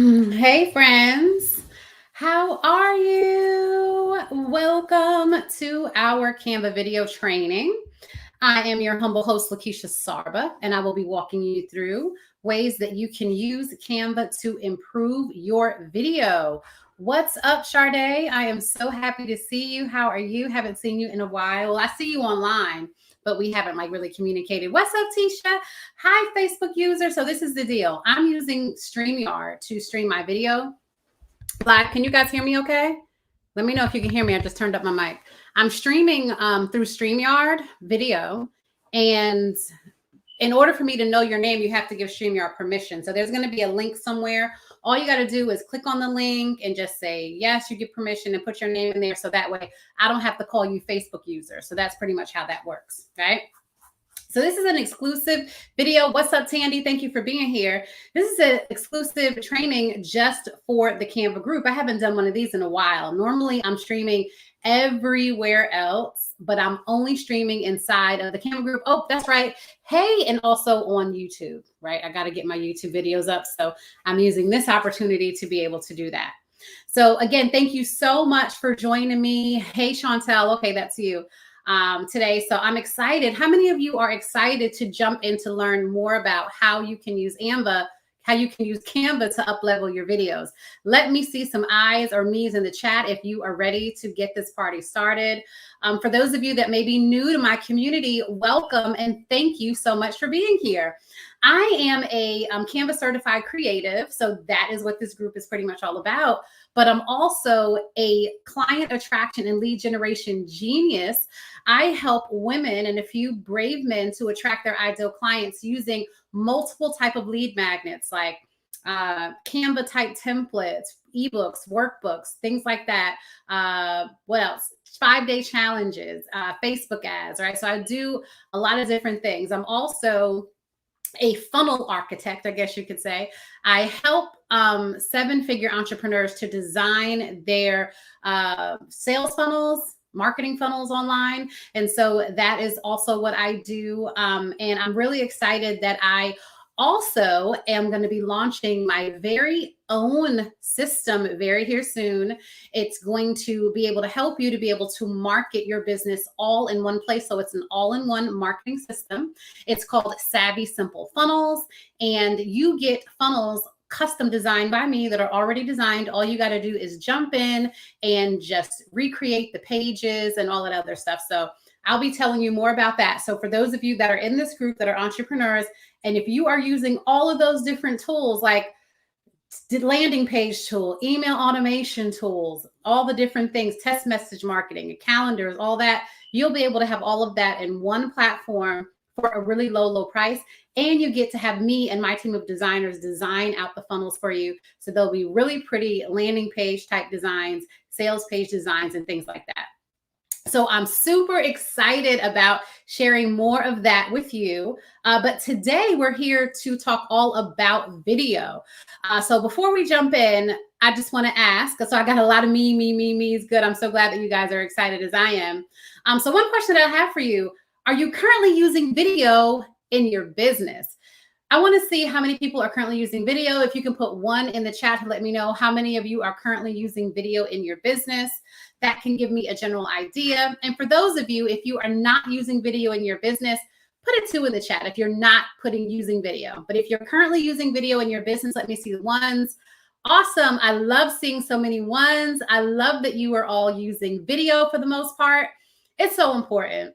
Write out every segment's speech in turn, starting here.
Hey, friends. How are you? Welcome to our Canva video training. I am your humble host, Lakeisha Sarba, and I will be walking you through ways that you can use Canva to improve your video. What's up, Sade? I am so happy to see you. How are you? Haven't seen you in a while. I see you online, but we haven't really communicated. What's up, Tisha? Hi, Facebook user. So this is the deal. I'm using StreamYard to stream my video live. Can you guys hear me okay? Let me know if you can hear me. I just turned up my mic. I'm streaming through StreamYard video. And in order for me to know your name, you have to give StreamYard permission. So there's going to be a link somewhere. All you got to do is click on the link and just say, yes, you give permission, and put your name in there. So that way I don't have to call you Facebook user. So that's pretty much how that works, right? So this is an exclusive video. What's up, Tandy? Thank you for being here. This is an exclusive training just for the Canva group. I haven't done one of these in a while. Normally, I'm streaming everywhere else, but I'm only streaming inside of the Canva group. Oh, that's right. Hey, and also on YouTube, right? I got to get my YouTube videos up. So I'm using this opportunity to be able to do that. So again, thank you so much for joining me. Hey, Chantel. Okay, that's you. Today. So I'm excited. How many of you are excited to jump in to learn more about how you can use Canva to up-level your videos? Let me see some eyes or me's in the chat if you are ready to get this party started. For those of you that may be new to my community, welcome and thank you so much for being here. I am a Canva certified creative, so that is what this group is pretty much all about. But I'm also a client attraction and lead generation genius. I help women and a few brave men to attract their ideal clients using multiple type of lead magnets like Canva type templates, ebooks, workbooks, things like that. What else? 5-day challenges, Facebook ads, right? So I do a lot of different things. I'm also a funnel architect, I guess you could say. I help 7-figure entrepreneurs to design their sales funnels, marketing funnels online. And so that is also what I do. And I'm really excited that I also am going to be launching my very own system very soon. It's going to be able to help you to be able to market your business all in one place. So it's an all-in-one marketing system. It's called Savvy Simple Funnels, and you get funnels custom designed by me that are already designed. All you got to do is jump in and just recreate the pages and all that other stuff. So I'll be telling you more about that. So for those of you that are in this group that are entrepreneurs, and if you are using all of those different tools, like landing page tool, email automation tools, all the different things, text message marketing, calendars, all that, you'll be able to have all of that in one platform for a really low price. And you get to have me and my team of designers design out the funnels for you. So they'll be really pretty landing page type designs, sales page designs, and things like that. So I'm super excited about sharing more of that with you. But today we're here to talk all about video. So before we jump in, I just want to ask, so I got a lot of me's good. I'm so glad that you guys are excited as I am. So one question that I have for you, are you currently using video in your business? I want to see how many people are currently using video. If you can put 1 in the chat to let me know how many of you are currently using video in your business. That can give me a general idea. And for those of you, if you are not using video in your business, put a 2 in the chat if you're not using video. But if you're currently using video in your business, let me see the 1s. Awesome. I love seeing so many 1s. I love that you are all using video for the most part. It's so important.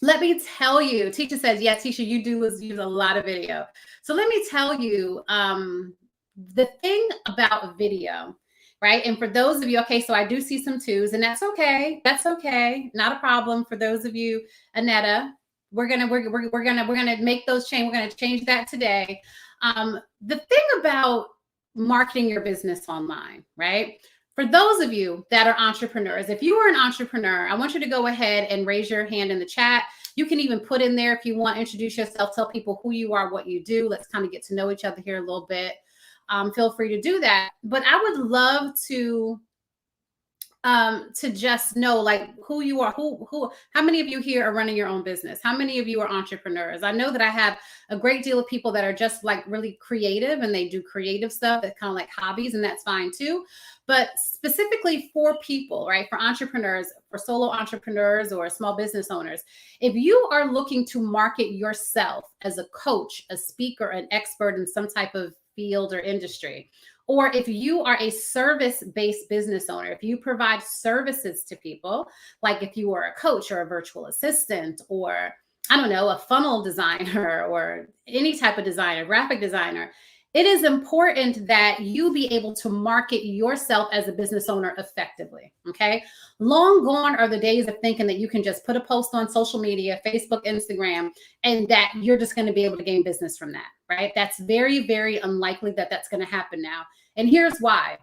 Let me tell you, Tisha says, yeah, Tisha, you do use a lot of video. So let me tell you the thing about video, right? And for those of you, okay, so I do see some 2s, and that's okay. That's okay. Not a problem. For those of you, Anetta, we're gonna make those change. We're gonna change that today. The thing about marketing your business online, right? For those of you that are entrepreneurs, if you are an entrepreneur, I want you to go ahead and raise your hand in the chat. You can even put in there if you want, introduce yourself, tell people who you are, what you do. Let's kind of get to know each other here a little bit. Feel free to do that. But I would love to to just know like who you are, how many of you here are running your own business? How many of you are entrepreneurs? I know that I have a great deal of people that are just like really creative and they do creative stuff that kind of like hobbies, and that's fine too. But specifically for people, right? For entrepreneurs, for solo entrepreneurs or small business owners, if you are looking to market yourself as a coach, a speaker, an expert in some type of field or industry, or if you are a service-based business owner, if you provide services to people, like if you are a coach or a virtual assistant, or I don't know, a funnel designer or any type of designer, graphic designer, it is important that you be able to market yourself as a business owner effectively, okay? Long gone are the days of thinking that you can just put a post on social media, Facebook, Instagram, and that you're just going to be able to gain business from that, right? That's very, very unlikely that that's going to happen now. And here's why.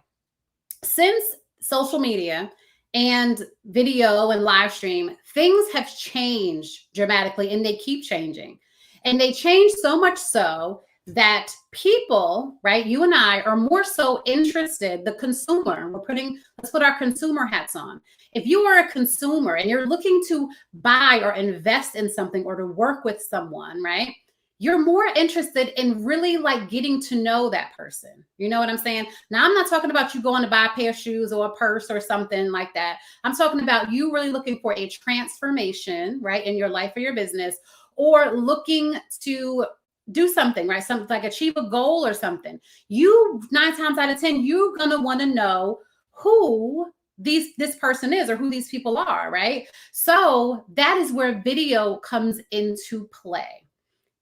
Since social media and video and live stream, things have changed dramatically, and they keep changing. And they change so much so that people, right, you and I are more so interested, the consumer, let's put our consumer hats on. If you are a consumer and you're looking to buy or invest in something or to work with someone, right, you're more interested in really like getting to know that person. You know what I'm saying? Now, I'm not talking about you going to buy a pair of shoes or a purse or something like that. I'm talking about you really looking for a transformation, right, in your life or your business, or looking to do something, right? Something like achieve a goal or something. You 9 times out of 10, you're going to want to know who this person is or who these people are, right? So that is where video comes into play.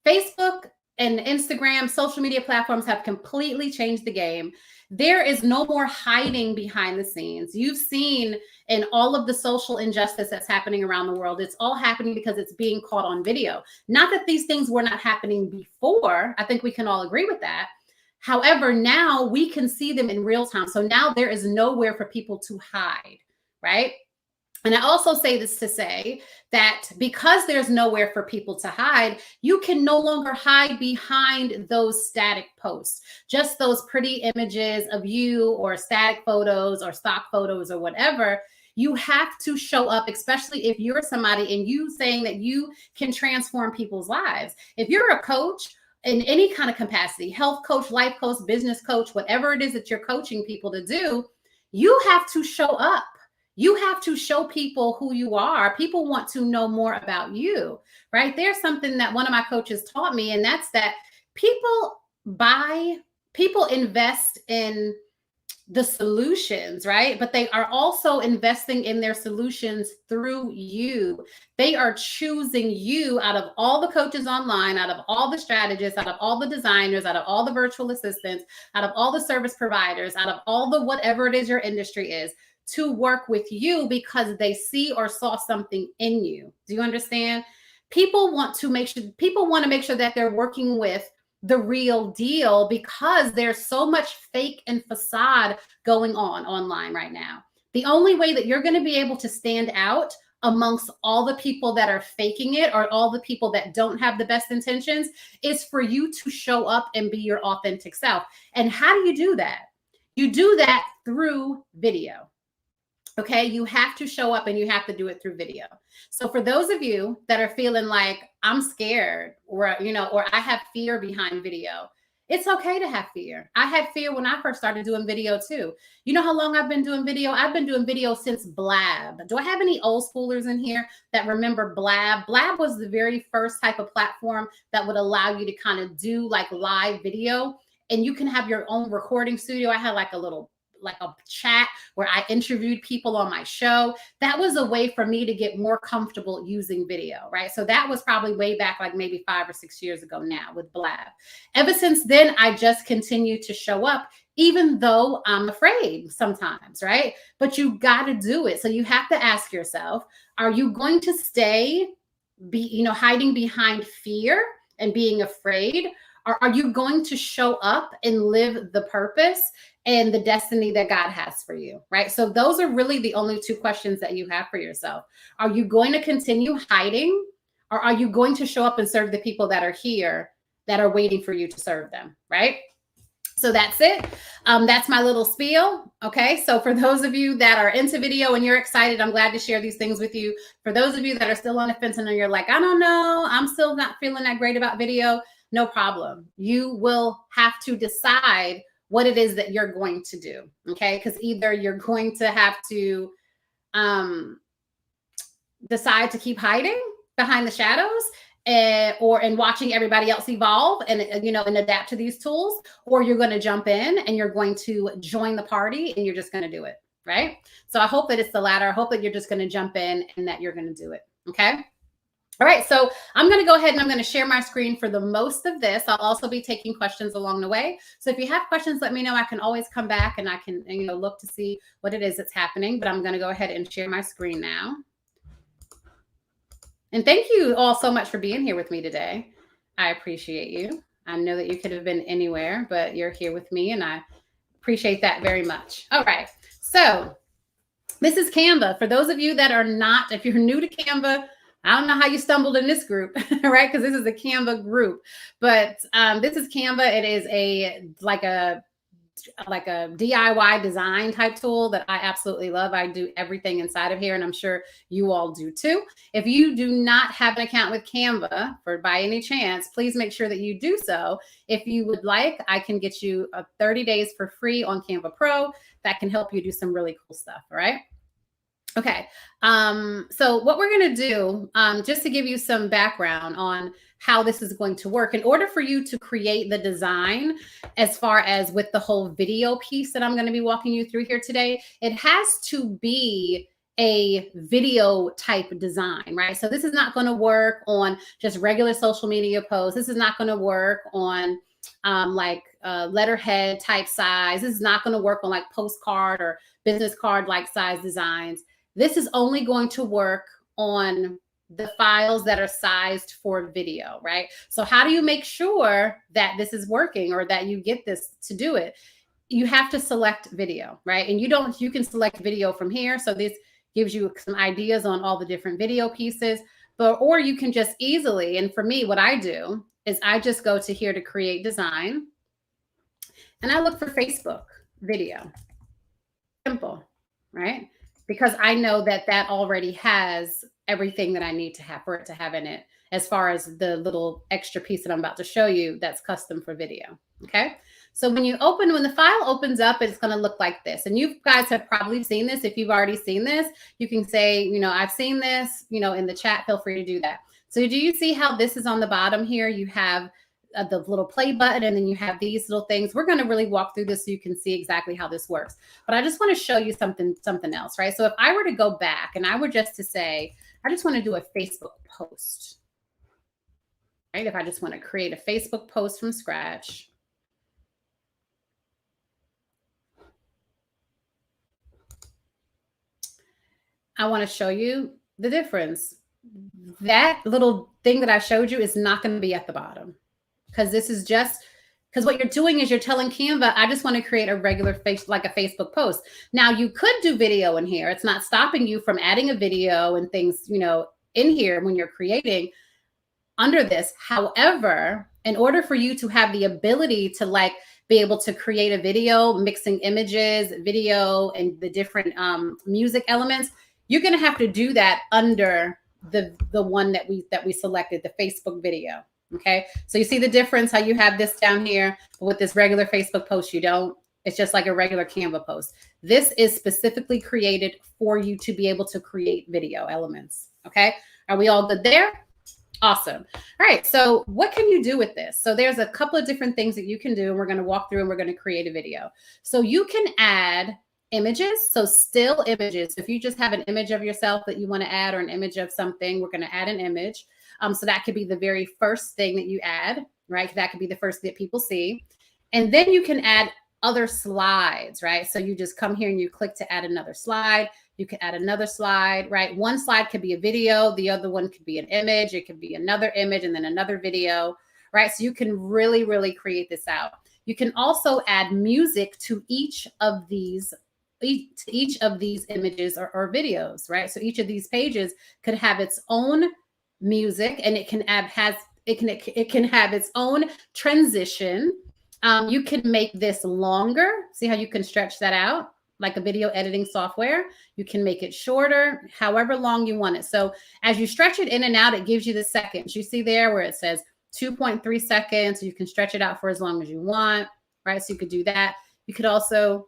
Facebook and Instagram, social media platforms have completely changed the game. There is no more hiding behind the scenes. You've seen in all of the social injustice that's happening around the world, it's all happening because it's being caught on video. Not that these things were not happening before. I think we can all agree with that. However, now we can see them in real time. So now there is nowhere for people to hide, right? And I also say this to say that because there's nowhere for people to hide, you can no longer hide behind those static posts, just those pretty images of you or static photos or stock photos or whatever. You have to show up, especially if you're somebody and you saying that you can transform people's lives. If you're a coach in any kind of capacity, health coach, life coach, business coach, whatever it is that you're coaching people to do, you have to show up. You have to show people who you are. People want to know more about you, right? There's something that one of my coaches taught me, and that's that people invest in the solutions, right? But they are also investing in their solutions through you. They are choosing you out of all the coaches online, out of all the strategists, out of all the designers, out of all the virtual assistants, out of all the service providers, out of all the whatever it is your industry is, to work with you because they see or saw something in you. Do you understand? People want to make sure that they're working with the real deal because there's so much fake and facade going on online right now. The only way that you're going to be able to stand out amongst all the people that are faking it or all the people that don't have the best intentions is for you to show up and be your authentic self. And how do you do that? You do that through video. Okay, you have to show up and you have to do it through video. So for those of you that are feeling like I'm scared or I have fear behind video, it's okay to have fear. I had fear when I first started doing video too. You know how long I've been doing video? I've been doing video since Blab. Do I have any old schoolers in here that remember Blab? Blab was the very first type of platform that would allow you to kind of do like live video, and you can have your own recording studio. I had like a chat where I interviewed people on my show. That was a way for me to get more comfortable using video, right? So that was probably way back, like maybe 5 or 6 years ago now with Blab. Ever since then, I just continue to show up, even though I'm afraid sometimes, right? But you got to do it. So you have to ask yourself, are you going to stay hiding behind fear and being afraid? Or are you going to show up and live the purpose and the destiny that God has for you, right? So those are really the only 2 questions that you have for yourself. Are you going to continue hiding, or are you going to show up and serve the people that are here that are waiting for you to serve them, right? So that's it. That's my little spiel. Okay. So for those of you that are into video and you're excited, I'm glad to share these things with you. For those of you that are still on the fence and you're like, I don't know, I'm still not feeling that great about video, no problem. You will have to decide what it is that you're going to do. Okay. Because either you're going to have to decide to keep hiding behind the shadows or in watching everybody else evolve and and adapt to these tools, or you're going to jump in and you're going to join the party and you're just going to do it, right? So I hope that it's the latter. I hope that you're just going to jump in and that you're going to do it. Okay. All right, so I'm going to go ahead and I'm going to share my screen for the most of this. I'll also be taking questions along the way. So if you have questions, let me know. I can always come back and I can look to see what it is that's happening. But I'm going to go ahead and share my screen now. And thank you all so much for being here with me today. I appreciate you. I know that you could have been anywhere, but you're here with me and I appreciate that very much. All right. So this is Canva. For those of you that are not, if you're new to Canva, I don't know how you stumbled in this group, right? Because this is a Canva group, but this is Canva. It is like a DIY design type tool that I absolutely love. I do everything inside of here, and I'm sure you all do too. If you do not have an account with Canva by any chance, please make sure that you do so. If you would like, I can get you 30 days for free on Canva Pro. That can help you do some really cool stuff. All right. Okay, so what we're going to do, just to give you some background on how this is going to work, in order for you to create the design, as far as with the whole video piece that I'm going to be walking you through here today, it has to be a video type design, right? So this is not going to work on just regular social media posts. This is not going to work on letterhead type size. This is not going to work on like postcard or business card like size designs. This is only going to work on the files that are sized for video, right? So how do you make sure that this is working or that you get this to do it? You have to select video, right? And you can select video from here. So this gives you some ideas on all the different video pieces, or you can just easily, and for me, what I do is I just go to here to create design and I look for Facebook video. Simple, right? Because I know that that already has everything that I need to have for it to have in it, as far as the little extra piece that I'm about to show you that's custom for video. Okay. So when the file opens up, it's going to look like this. And you guys have probably seen this. If you've already seen this, you can say, I've seen this, in the chat, feel free to do that. So do you see how this is on the bottom here? You have the little play button, and then you have these little things. We're going to really walk through this so you can see exactly how this works. But I just want to show you something else, right? So if I were to go back and I were just to say, I just want to do a Facebook post, right? If I just want to create a Facebook post from scratch. I want to show you the difference. That little thing that I showed you is not going to be at the bottom. Because what you're doing is you're telling Canva, I just want to create a regular like a Facebook post. Now you could do video in here. It's not stopping you from adding a video and things, in here when you're creating under this. However, in order for you to have the ability to be able to create a video, mixing images, video, and the different music elements, you're going to have to do that under the one that we selected, the Facebook video. Okay, so you see the difference, how you have this down here, but with this regular Facebook post, you don't. It's just like a regular Canva post. This is specifically created for you to be able to create video elements. Okay, are we all good there? Awesome. All right, so what can you do with this? So there's a couple of different things that you can do, and we're going to walk through and we're going to create a video. So you can add images, so still images. If you just have an image of yourself that you want to add, or an image of something, we're going to add an image. So that could be the very first thing that you add, right? That could be the first thing that people see. And then you can add other slides, right? So you just come here and you click to add another slide. You can add another slide, right? One slide could be a video. The other one could be an image. It could be another image and then another video, right? So you can really, really create this out. You can also add music to each of these images or videos, right? So each of these pages could have its own music, and it can have its own transition. You can make this longer. See how you can stretch that out? Like a video editing software. You can make it shorter, however long you want it. So as you stretch it in and out, it gives you the seconds. You see there where it says 2.3 seconds. You can stretch it out for as long as you want, right? So you could do that. You could also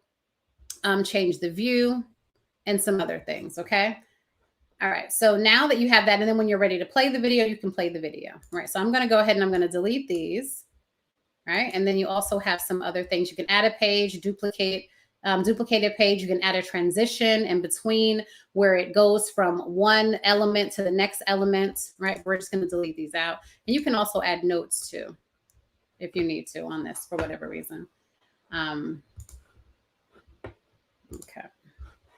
change the view and some other things, okay? All right, so now that you have that, and then when you're ready to play the video, you can play the video. All right, so I'm gonna go ahead and I'm gonna delete these, right? And then you also have some other things. You can add a page, duplicate a page. You can add a transition in between where it goes from one element to the next element, right? We're just gonna delete these out. And you can also add notes too, if you need to on this for whatever reason. Okay.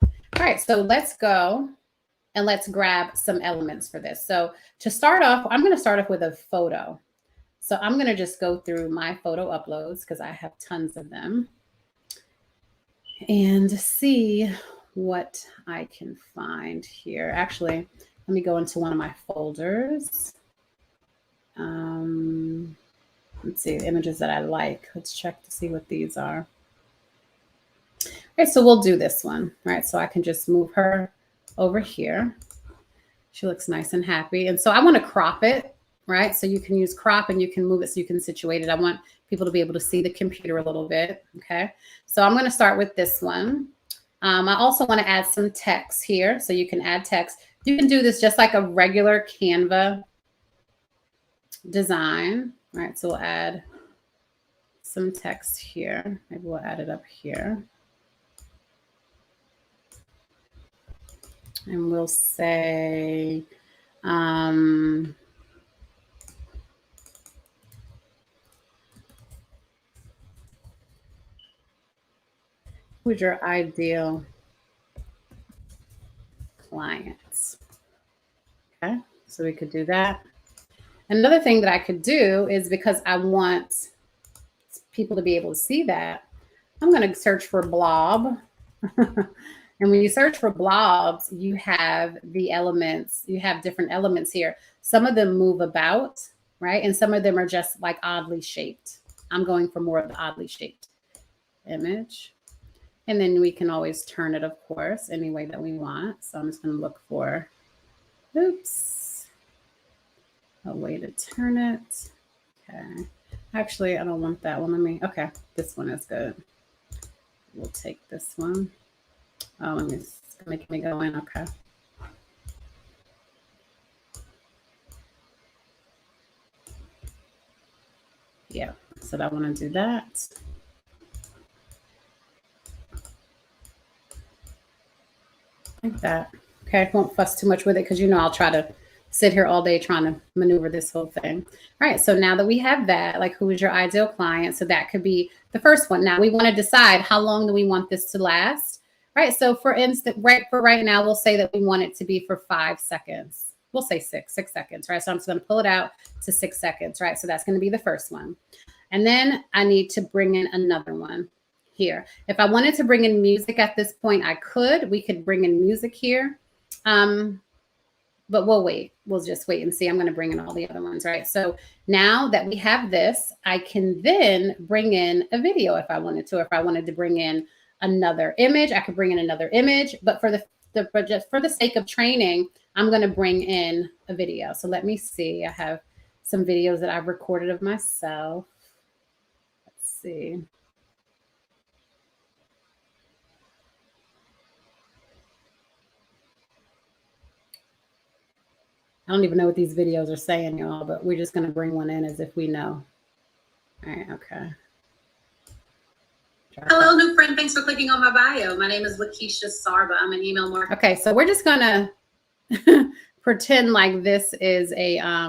All right, so let's go and let's grab some elements for this. So to start off, I'm gonna start off with a photo. So I'm gonna just go through my photo uploads because I have tons of them and see what I can find here. Actually, let me go into one of my folders. Let's see, the images that I like. Let's check to see what these are. Okay, so we'll do this one, right? So I can just move her over here. She looks nice and happy. And so I want to crop it, right? So you can use crop and you can move it so you can situate it. I want people to be able to see the computer a little bit, okay? So I'm going to start with this one. I also want to add some text here. So you can add text. You can do this just like a regular Canva design, right? So we'll add some text here. Maybe we'll add it up here. And we'll say, who's your ideal clients? Okay, so we could do that. Another thing that I could do is, because I want people to be able to see that, I'm going to search for blob. And when you search for blobs, you have the elements, you have different elements here. Some of them move about, right? And some of them are just like oddly shaped. I'm going for more of the oddly shaped image. And then we can always turn it, of course, any way that we want. So I'm just going to look for, oops, a way to turn it. Okay. Actually, I don't want that one. Okay, this one is good. We'll take this one. Oh, let me, it's making me go in. Okay. Yeah, so I want to do that. Like that. Okay, I won't fuss too much with it because you know I'll try to sit here all day trying to maneuver this whole thing. All right, so now that we have that, like who is your ideal client? So that could be the first one. Now we want to decide how long do we want this to last. Right, so for instance, right now, we'll say that we want it to be for 5 seconds. We'll say 6 seconds, right? So I'm just going to pull it out to 6 seconds, right? So that's going to be the first one. And then I need to bring in another one here. If I wanted to bring in music at this point, I could. We could bring in music here. But we'll wait. We'll just wait and see. I'm going to bring in all the other ones, right? So now that we have this, I can then bring in a video if I wanted to. If I wanted to bring in another image, I could bring in another image, but for just for the sake of training, I'm going to bring in a video. So let me see. I have some videos that I've recorded of myself. Let's see. I don't even know what these videos are saying, y'all, but we're just going to bring one in as if we know. All right. Okay. Hello, new friend. Thanks for clicking on my bio. My name is Lakeisha Sarba. I'm an email marketer. Okay, so we're just gonna pretend like this is a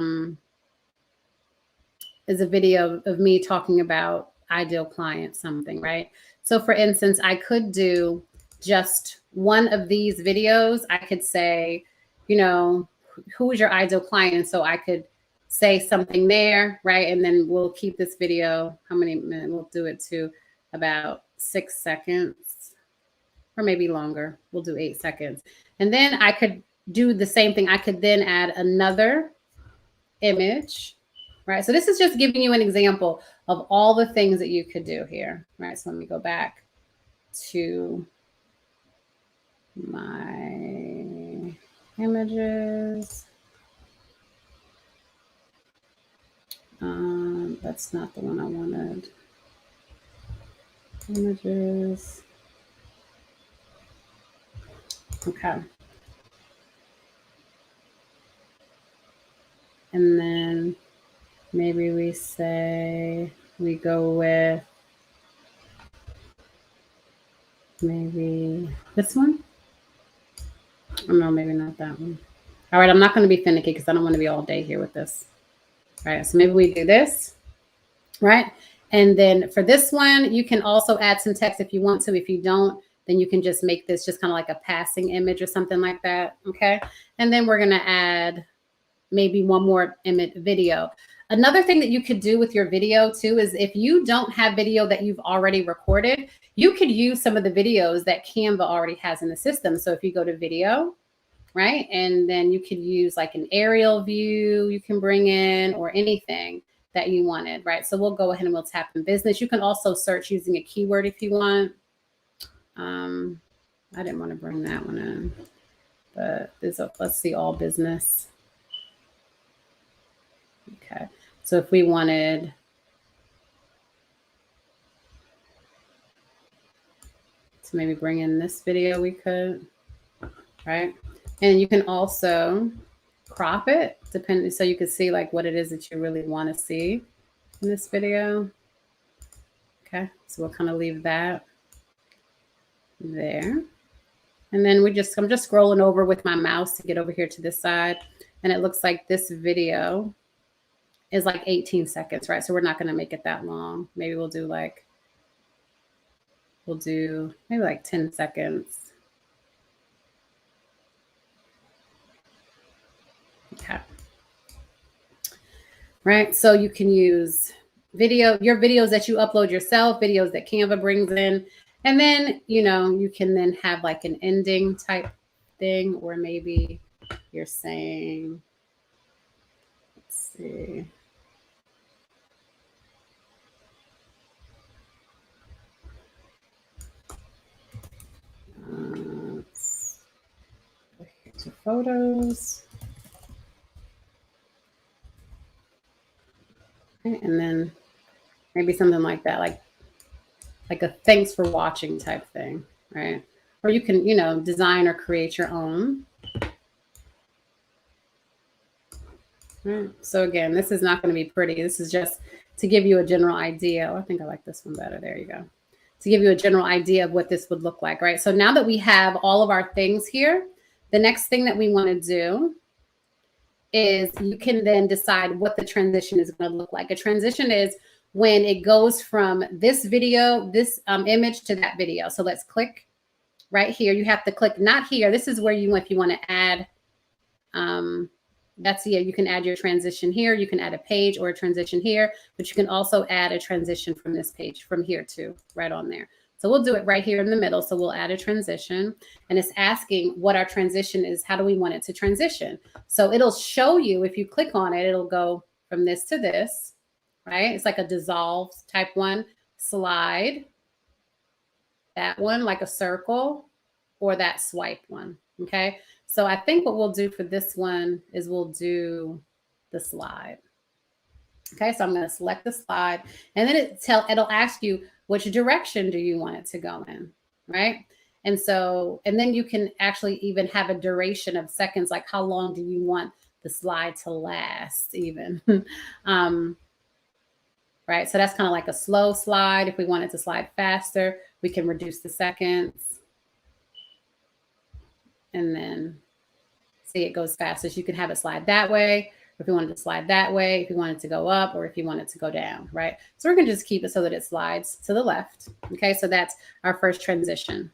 video of me talking about ideal client something, right? So for instance, I could do just one of these videos. I could say, you know, who is your ideal client? And so I could say something there, right? And then we'll keep this video, how many minutes? We'll do it to about 6 seconds or maybe longer. We'll do 8 seconds. And then I could do the same thing. I could then add another image, right? So this is just giving you an example of all the things that you could do here, right? So let me go back to my images. That's not the one I wanted. Images. Okay. And then maybe we say we go with maybe this one. Oh, no, maybe not that one. All right, I'm not going to be finicky because I don't want to be all day here with this. All right, so maybe we do this, right? And then for this one, you can also add some text if you want to. If you don't, then you can just make this just kind of like a passing image or something like that, okay? And then we're going to add maybe one more image video. Another thing that you could do with your video too is if you don't have video that you've already recorded, you could use some of the videos that Canva already has in the system. So if you go to video, right, and then you could use like an aerial view you can bring in or anything that you wanted, right? So we'll go ahead and we'll tap in business. You can also search using a keyword if you want. I didn't want to bring that one in, but let's see, all business. Okay, so if we wanted to maybe bring in this video, we could, right? And you can also crop it, depending, so you can see like what it is that you really want to see in this video. Okay, so we'll kind of leave that there. And then I'm just scrolling over with my mouse to get over here to this side. And it looks like this video is like 18 seconds, right? So we're not going to make it that long. Maybe we'll do maybe like 10 seconds. Okay. Right. So you can use your videos that you upload yourself, videos that Canva brings in. And then, you can then have like an ending type thing, or maybe you're saying, let's see. Let's go here to photos. Okay, and then maybe something like that, like a thanks for watching type thing, right? Or you can, design or create your own. Right. So again, this is not going to be pretty. This is just to give you a general idea. Oh, I think I like this one better. There you go. To give you a general idea of what this would look like, right? So now that we have all of our things here, the next thing that we want to do is you can then decide what the transition is going to look like. A transition is when it goes from this video, this image to that video. So let's click right here. You have to click not here. This is where if you want to add, you can add your transition here. You can add a page or a transition here, but you can also add a transition from this page from here too, right on there. So we'll do it right here in the middle. So we'll add a transition, and it's asking what our transition is. How do we want it to transition? So it'll show you, if you click on it, it'll go from this to this, right? It's like a dissolve type one, slide, that one, like a circle, or that swipe one, okay? So I think what we'll do for this one is we'll do the slide. Okay, so I'm going to select the slide, and then it'll ask you which direction do you want it to go in, right? And then you can actually even have a duration of seconds, like how long do you want the slide to last even. Right, so that's kind of like a slow slide. If we want it to slide faster, we can reduce the seconds. And then see, it goes faster. So you can have it slide that way, or if you wanted to slide that way, if you wanted to go up, or if you wanted to go down, right? So we're going to just keep it so that it slides to the left. Okay, so that's our first transition.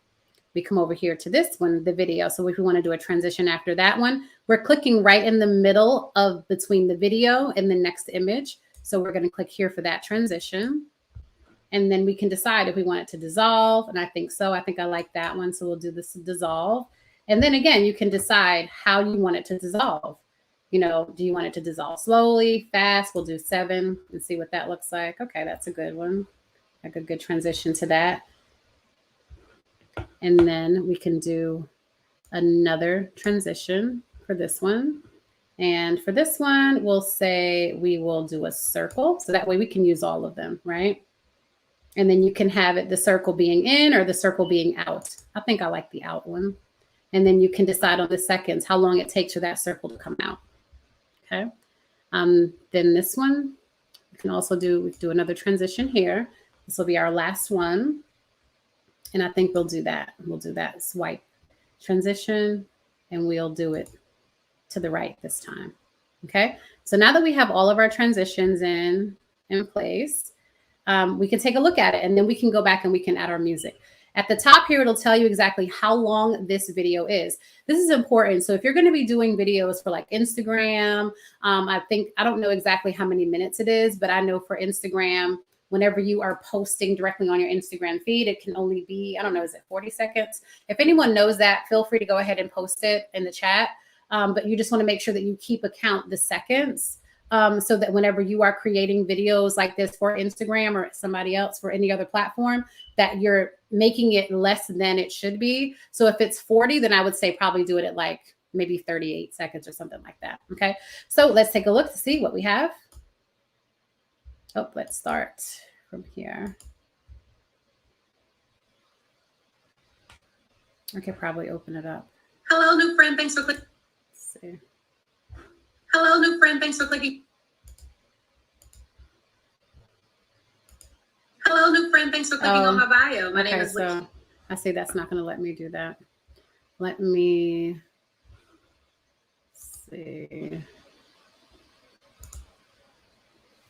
We come over here to this one, the video. So if we want to do a transition after that one, we're clicking right in the middle of between the video and the next image. So we're going to click here for that transition. And then we can decide if we want it to dissolve. And I think so. I think I like that one. So we'll do this dissolve. And then again, you can decide how you want it to dissolve. you know, do you want it to dissolve slowly, fast? We'll do 7 and see what that looks like. Okay, that's a good one. Like a good transition to that. And then we can do another transition for this one. And for this one, we'll say we will do a circle. So that way we can use all of them, right? And then you can have it the circle being in or the circle being out. I think I like the out one. And then you can decide on the seconds, how long it takes for that circle to come out. Okay. Then this one, we can also do another transition here. This will be our last one. And I think we'll do that. We'll do that swipe transition, and we'll do it to the right this time. Okay. So now that we have all of our transitions in place, we can take a look at it, and then we can go back and we can add our music. At the top here, it'll tell you exactly how long this video is. This is important. So if you're going to be doing videos for like Instagram, I don't know exactly how many minutes it is, but I know for Instagram, whenever you are posting directly on your Instagram feed, it can only be, I don't know, is it 40 seconds? If anyone knows that, feel free to go ahead and post it in the chat. But you just want to make sure that you keep account the seconds. So that whenever you are creating videos like this for Instagram or somebody else for any other platform, that you're making it less than it should be. So if it's 40, then I would say probably do it at like maybe 38 seconds or something like that. Okay. So let's take a look to see what we have. Oh, let's start from here. I could probably open it up. Hello, new friend. Thanks for clicking. Let's see. Hello, new friend. Thanks for clicking. Hello, new friend. Thanks for clicking on my bio. My name is so I see that's not going to let me do that. Let me see.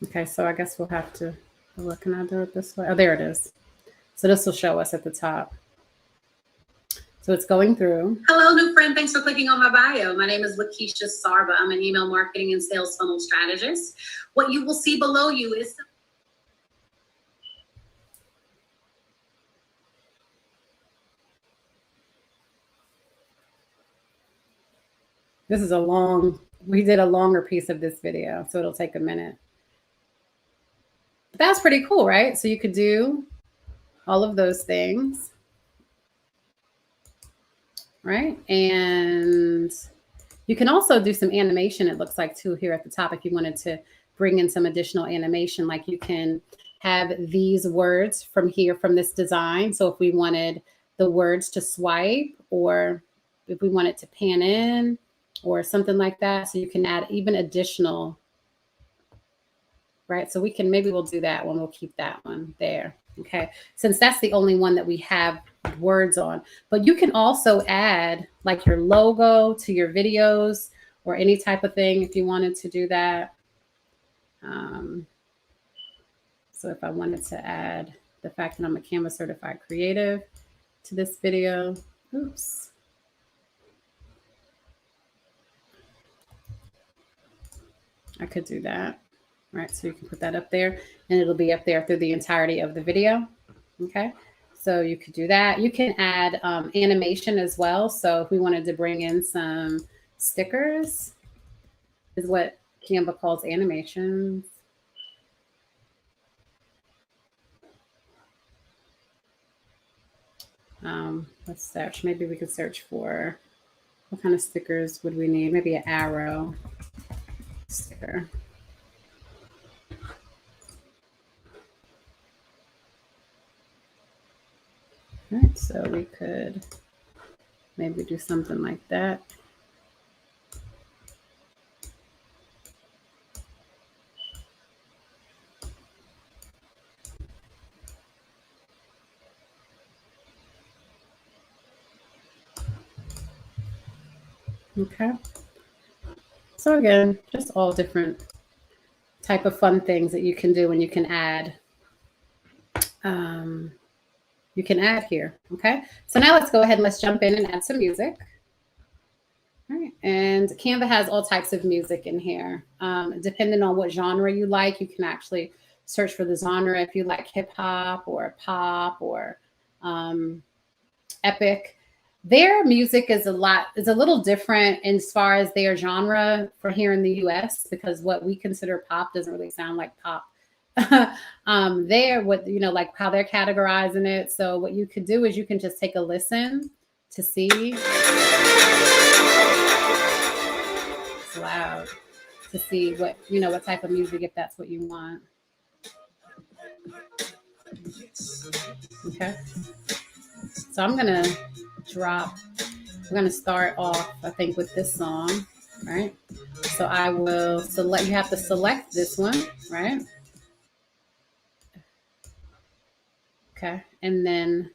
Okay, so I guess we'll have to look. Can I do it this way? Oh, there it is. So this will show us at the top. So it's going through. Hello, new friend. Thanks for clicking on my bio. My name is Lakeisha Sarba. I'm an email marketing and sales funnel strategist. What you will see below you is This is we did a longer piece of this video, so it'll take a minute. But that's pretty cool, right? So you could do all of those things, right? And you can also do some animation, it looks like, too, here at the top, if you wanted to bring in some additional animation. Like you can have these words from here, from this design. So if we wanted the words to swipe, or if we wanted to pan in, or something like that. So you can add even additional, right? So maybe we'll do that one. We'll keep that one there. Okay. Since that's the only one that we have words on, but you can also add like your logo to your videos or any type of thing if you wanted to do that. So if I wanted to add the fact that I'm a Canva certified creative to this video, oops. I could do that, right? So you can put that up there and it'll be up there through the entirety of the video. Okay. So you could do that. You can add animation as well. So if we wanted to bring in some stickers, is what Canva calls animations. Let's search. Maybe we could search for what kind of stickers would we need? Maybe an arrow sticker. All right, so we could maybe do something like that. Okay. So again, just all different type of fun things that you can do, and you can add. Here. Okay. So now let's go ahead and let's jump in and add some music. All right. And Canva has all types of music in here. Depending on what genre you like, you can actually search for the genre. If you like hip hop or pop or epic, Their music is a little different as far as their genre for here in the US, because what we consider pop doesn't really sound like pop. They're what, like how they're categorizing it. So what you could do is you can just take a listen to see. It's loud. To see what, what type of music, if that's what you want. Okay. So I'm going to we're going to start off, I think, with this song, right? So I will select, you have to select this one, right? Okay. And then,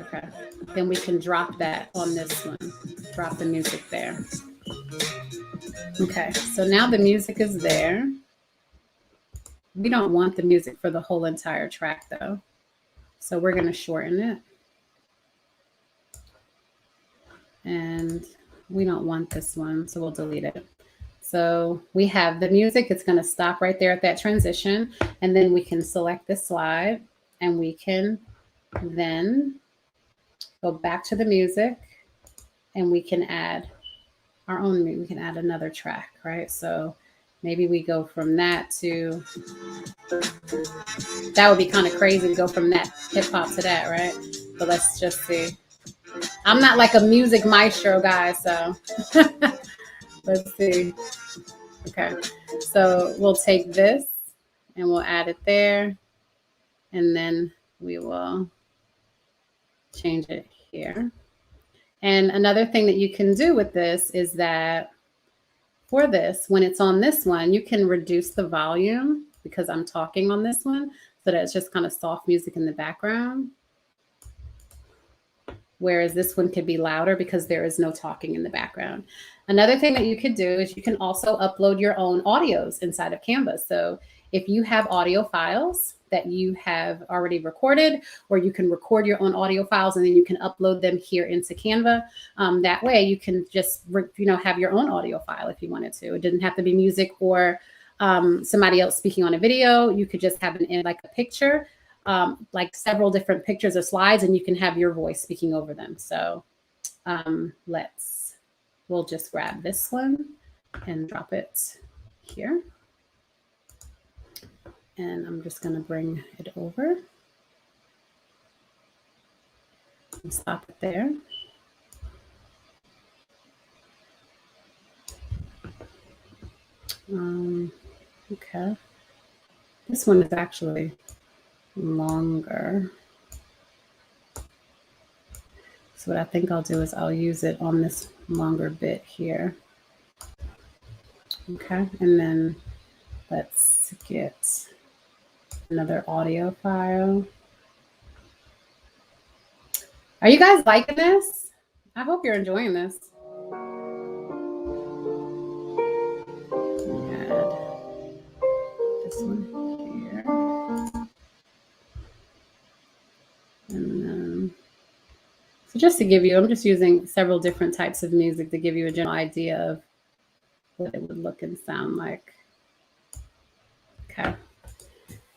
okay. Then we can drop that on this one. Drop the music there. Okay. So now the music is there. We don't want the music for the whole entire track though. So we're going to shorten it. And we don't want this one, so we'll delete it. So we have the music. It's going to stop right there at that transition. And then we can select this slide and we can then go back to the music and we can add our own, we can add another track, right? So maybe we go from that to, that would be kind of crazy to go from that hip hop to that, right? But let's just see. I'm not like a music maestro guy, so let's see. Okay, so we'll take this and we'll add it there, and then we will change it here. And another thing that you can do with this is that for this, when it's on this one, you can reduce the volume because I'm talking on this one, so that it's just kind of soft music in the background. Whereas this one could be louder because there is no talking in the background. Another thing that you could do is you can also upload your own audios inside of Canva. So if you have audio files that you have already recorded, or you can record your own audio files and then you can upload them here into Canva. That way you can just, have your own audio file if you wanted to. It didn't have to be music or somebody else speaking on a video. You could just have like a picture, like several different pictures or slides, and you can have your voice speaking over them. So we'll just grab this one and drop it here. And I'm just going to bring it over and stop it there. Okay. This one is actually longer. So what I think I'll do is I'll use it on this longer bit here. Okay, and then let's get another audio file. Are you guys liking this? I hope you're enjoying this. Add this one here. And then, so just to give you, I'm just using several different types of music to give you a general idea of what it would look and sound like. Okay.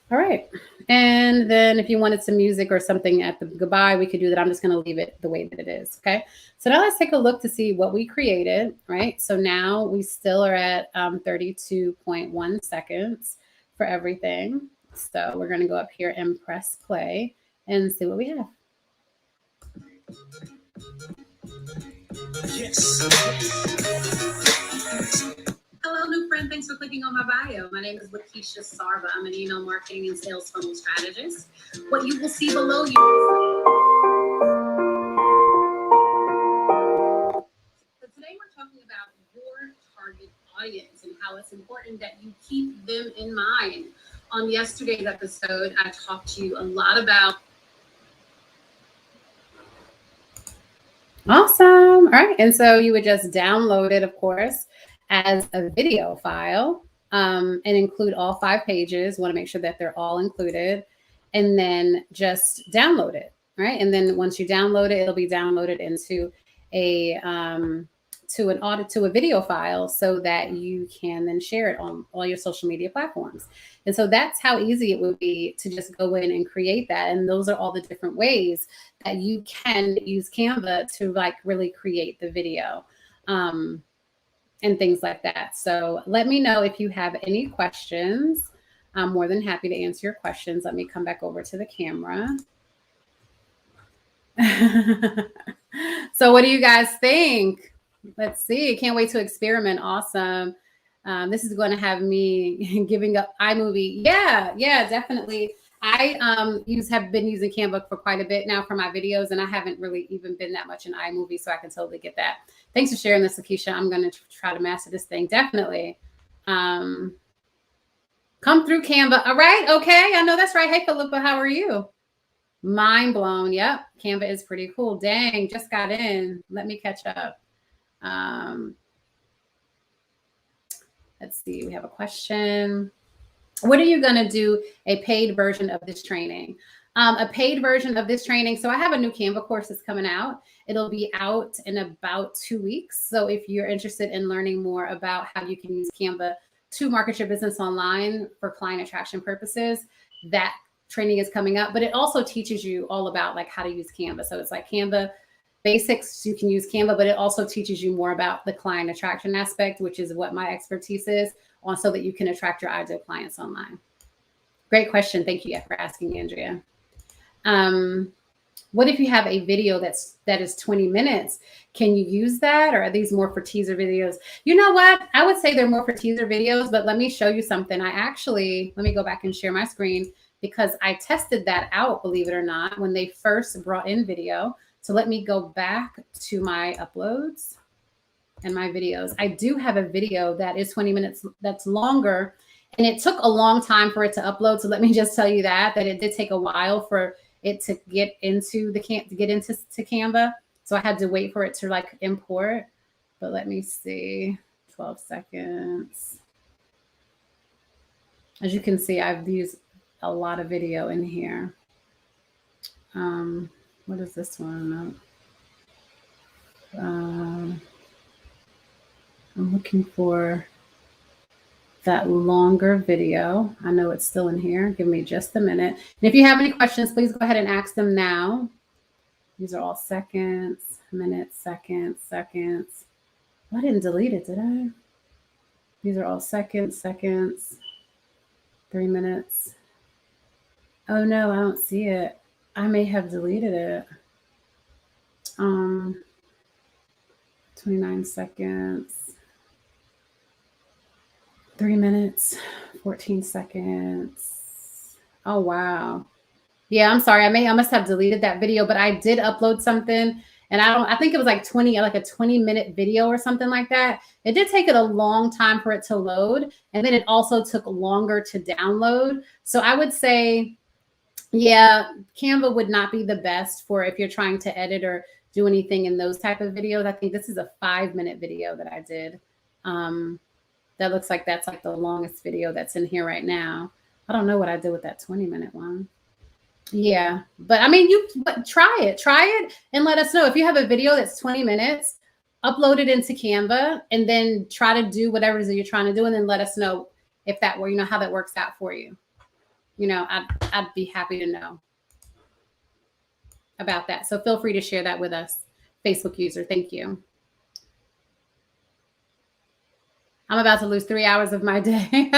All right. And then if you wanted some music or something at the goodbye, we could do that. I'm just going to leave it the way that it is. Okay. So now let's take a look to see what we created, right? So now we still are at 32.1 seconds for everything. So we're going to go up here and press play and see what we have. Yes. Hello, new friend. Thanks for clicking on my bio. My name is Lakeisha Sarba. I'm an email marketing and sales funnel strategist. What you will see below you. So today we're talking about your target audience and how it's important that you keep them in mind. On yesterday's episode, I talked to you a lot about. Awesome. All right. And so you would just download it, of course, as a video file and include all 5 pages. Want to make sure that they're all included, and then just download it. Right. And then once you download it, it'll be downloaded into a to a video file so that you can then share it on all your social media platforms. And so that's how easy it would be to just go in and create that. And those are all the different ways that you can use Canva to like really create the video and things like that. So let me know if you have any questions. I'm more than happy to answer your questions. Let me come back over to the camera. So what do you guys think? Let's see. Can't wait to experiment. Awesome. This is going to have me giving up iMovie. Yeah, definitely. I have been using Canva for quite a bit now for my videos, and I haven't really even been that much in iMovie, so I can totally get that. Thanks for sharing this, Lakeisha. I'm going to try to master this thing. Definitely. Come through Canva. All right. Okay. I know that's right. Hey, Philippa, how are you? Mind blown. Yep. Canva is pretty cool. Dang, just got in. Let me catch up. Let's see. We have a question. What are you going to do a paid version of this training? A paid version of this training. So I have a new Canva course that's coming out. It'll be out in about 2 weeks. So if you're interested in learning more about how you can use Canva to market your business online for client attraction purposes, that training is coming up. But it also teaches you all about like how to use Canva. So it's like Canva basics, you can use Canva, but it also teaches you more about the client attraction aspect, which is what my expertise is on, so that you can attract your ideal clients online. Great question. Thank you for asking, Andrea. What if you have a video that is 20 minutes? Can you use that? Or are these more for teaser videos? You know what? I would say they're more for teaser videos, but let me show you something. Let me go back and share my screen because I tested that out, believe it or not, when they first brought in video. So let me go back to my uploads and my videos. I do have a video that is 20 minutes that's longer, and it took a long time for it to upload. So let me just tell you that it did take a while for it to get into Canva. So I had to wait for it to like import. But let me see, 12 seconds. As you can see, I've used a lot of video in here. What is this one? I'm looking for that longer video. I know it's still in here. Give me just a minute. And if you have any questions, please go ahead and ask them now. These are all seconds, minutes, seconds. Oh, I didn't delete it, did I? These are all seconds, 3 minutes. Oh no, I don't see it. I may have deleted it. 29 seconds. 3 minutes, 14 seconds. Oh, wow. Yeah, I'm sorry. I must have deleted that video, but I did upload something, and I think it was like a 20-minute video or something like that. It did take it a long time for it to load, and then it also took longer to download. So I would say, yeah, Canva would not be the best for if you're trying to edit or do anything in those type of videos. I think this is a 5-minute video that I did. That looks like that's like the longest video that's in here right now. I don't know what I did with that 20-minute one. Yeah, but I mean, try it and let us know. If you have a video that's 20 minutes, upload it into Canva and then try to do whatever it is that you're trying to do. And then let us know if that were, how that works out for you. I'd be happy to know about that. So feel free to share that with us, Facebook user. Thank you. I'm about to lose 3 hours of my day.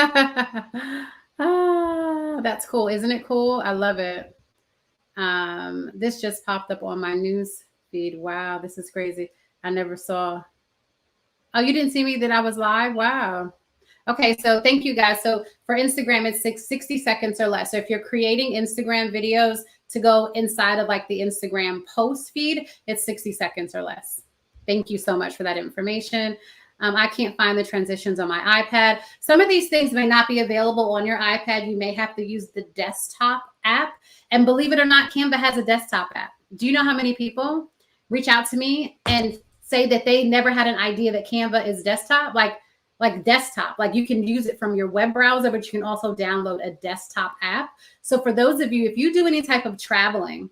That's cool. Isn't it cool? I love it. This just popped up on my news feed. Wow, this is crazy. I never saw. Oh, you didn't see me that I was live? Wow. Okay, so thank you guys. So for Instagram, it's 60 seconds or less. So if you're creating Instagram videos to go inside of like the Instagram post feed, it's 60 seconds or less. Thank you so much for that information. I can't find the transitions on my iPad. Some of these things may not be available on your iPad. You may have to use the desktop app. And believe it or not, Canva has a desktop app. Do you know how many people reach out to me and say that they never had an idea that Canva is desktop? Like desktop, like you can use it from your web browser, but you can also download a desktop app. So for those of you, if you do any type of traveling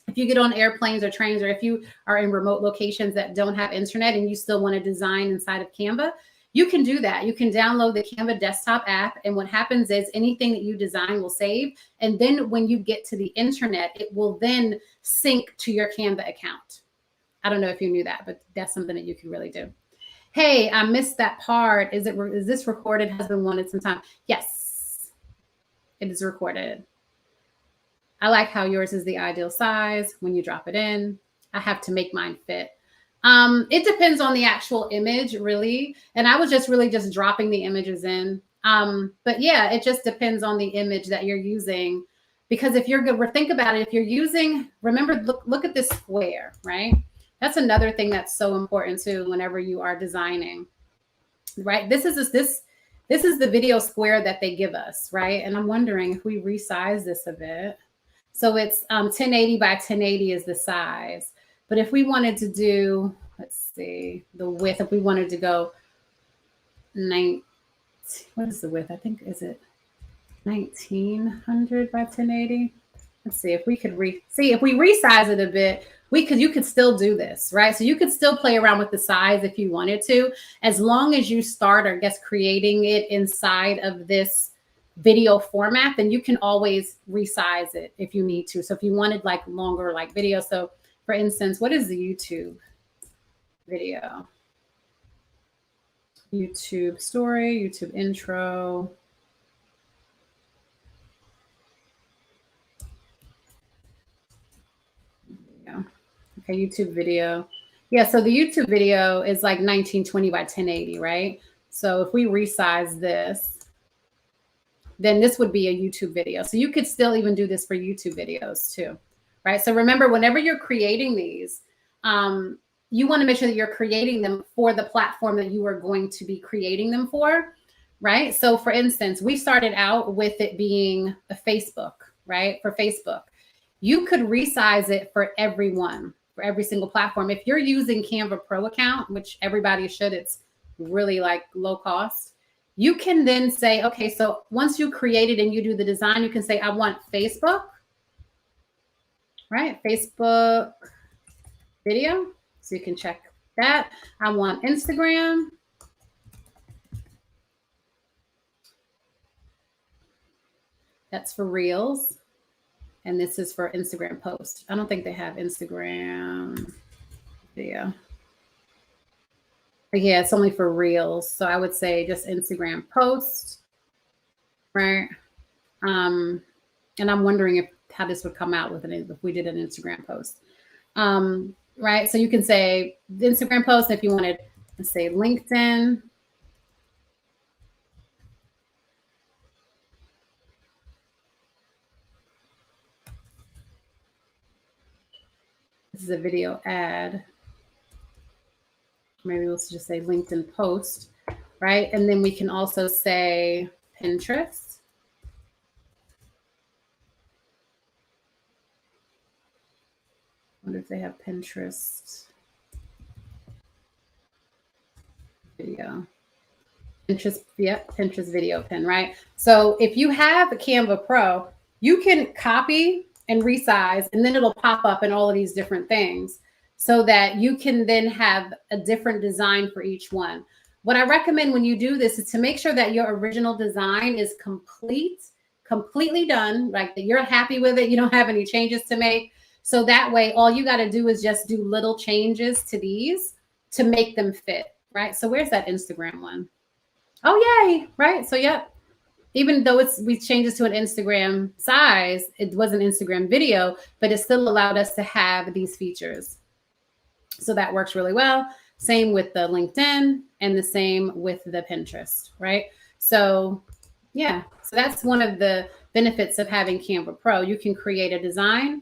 if you get on airplanes or trains, or if you are in remote locations that don't have internet and you still want to design inside of Canva, you can do that. You can download the Canva Desktop app. And what happens is anything that you design will save. And then when you get to the internet, it will then sync to your Canva account. I don't know if you knew that, but that's something that you can really do. Hey, I missed that part. Is this recorded? Has been wanted some time. Yes, it is recorded. I like how yours is the ideal size when you drop it in. I have to make mine fit. It depends on the actual image, really. And I was just really just dropping the images in. But yeah, it just depends on the image that you're using. Because if you're good, think about it. If you're using, remember, look at this square, right? That's another thing that's so important too whenever you are designing, right? This is the video square that they give us, right? And I'm wondering if we resize this a bit. So it's 1080 by 1080 is the size. But if we wanted to do, let's see, the width, if we wanted to go 19, what is the width? I think, is it 1900 by 1080? Let's see if we could if we resize it a bit, you could still do this, right? So you could still play around with the size if you wanted to, as long as you start, I guess, creating it inside of this video format, then you can always resize it if you need to. So if you wanted like longer like video, so for instance, what is the YouTube video? YouTube story, YouTube intro. Yeah. Okay, YouTube video. Yeah, so the YouTube video is like 1920 by 1080, right? So if we resize this, then this would be a YouTube video. So you could still even do this for YouTube videos too, right? So remember, whenever you're creating these, you want to make sure that you're creating them for the platform that you are going to be creating them for, right? So for instance, we started out with it being a Facebook, right? For Facebook, you could resize it for everyone, for every single platform. If you're using Canva Pro account, which everybody should, it's really like low cost. You can then say, okay, so once you create it and you do the design, you can say, I want Facebook, right? Facebook video. So you can check that. I want Instagram. That's for Reels. And this is for Instagram post. I don't think they have Instagram video. But yeah, it's only for Reels. So I would say just Instagram post, right? And I'm wondering how this would come out if we did an Instagram post. Right? So you can say the Instagram post. If you wanted to say LinkedIn. This is a video ad. Maybe let's just say LinkedIn post, right? And then we can also say Pinterest. I wonder if they have Pinterest video. Pinterest, yeah, Pinterest video pin, right? So if you have a Canva Pro, you can copy and resize, and then it'll pop up in all of these different things so that you can then have a different design for each one. What I recommend when you do this is to make sure that your original design is completely done, like that you're happy with it. You don't have any changes to make. So that way, all you got to do is just do little changes to these to make them fit, right? So where's that Instagram one? Oh, yay, right? So, yep. Even though we changed it to an Instagram size, it was an Instagram video, but it still allowed us to have these features. So that works really well. Same with the LinkedIn and the same with the Pinterest, right? So yeah, so that's one of the benefits of having Canva Pro. You can create a design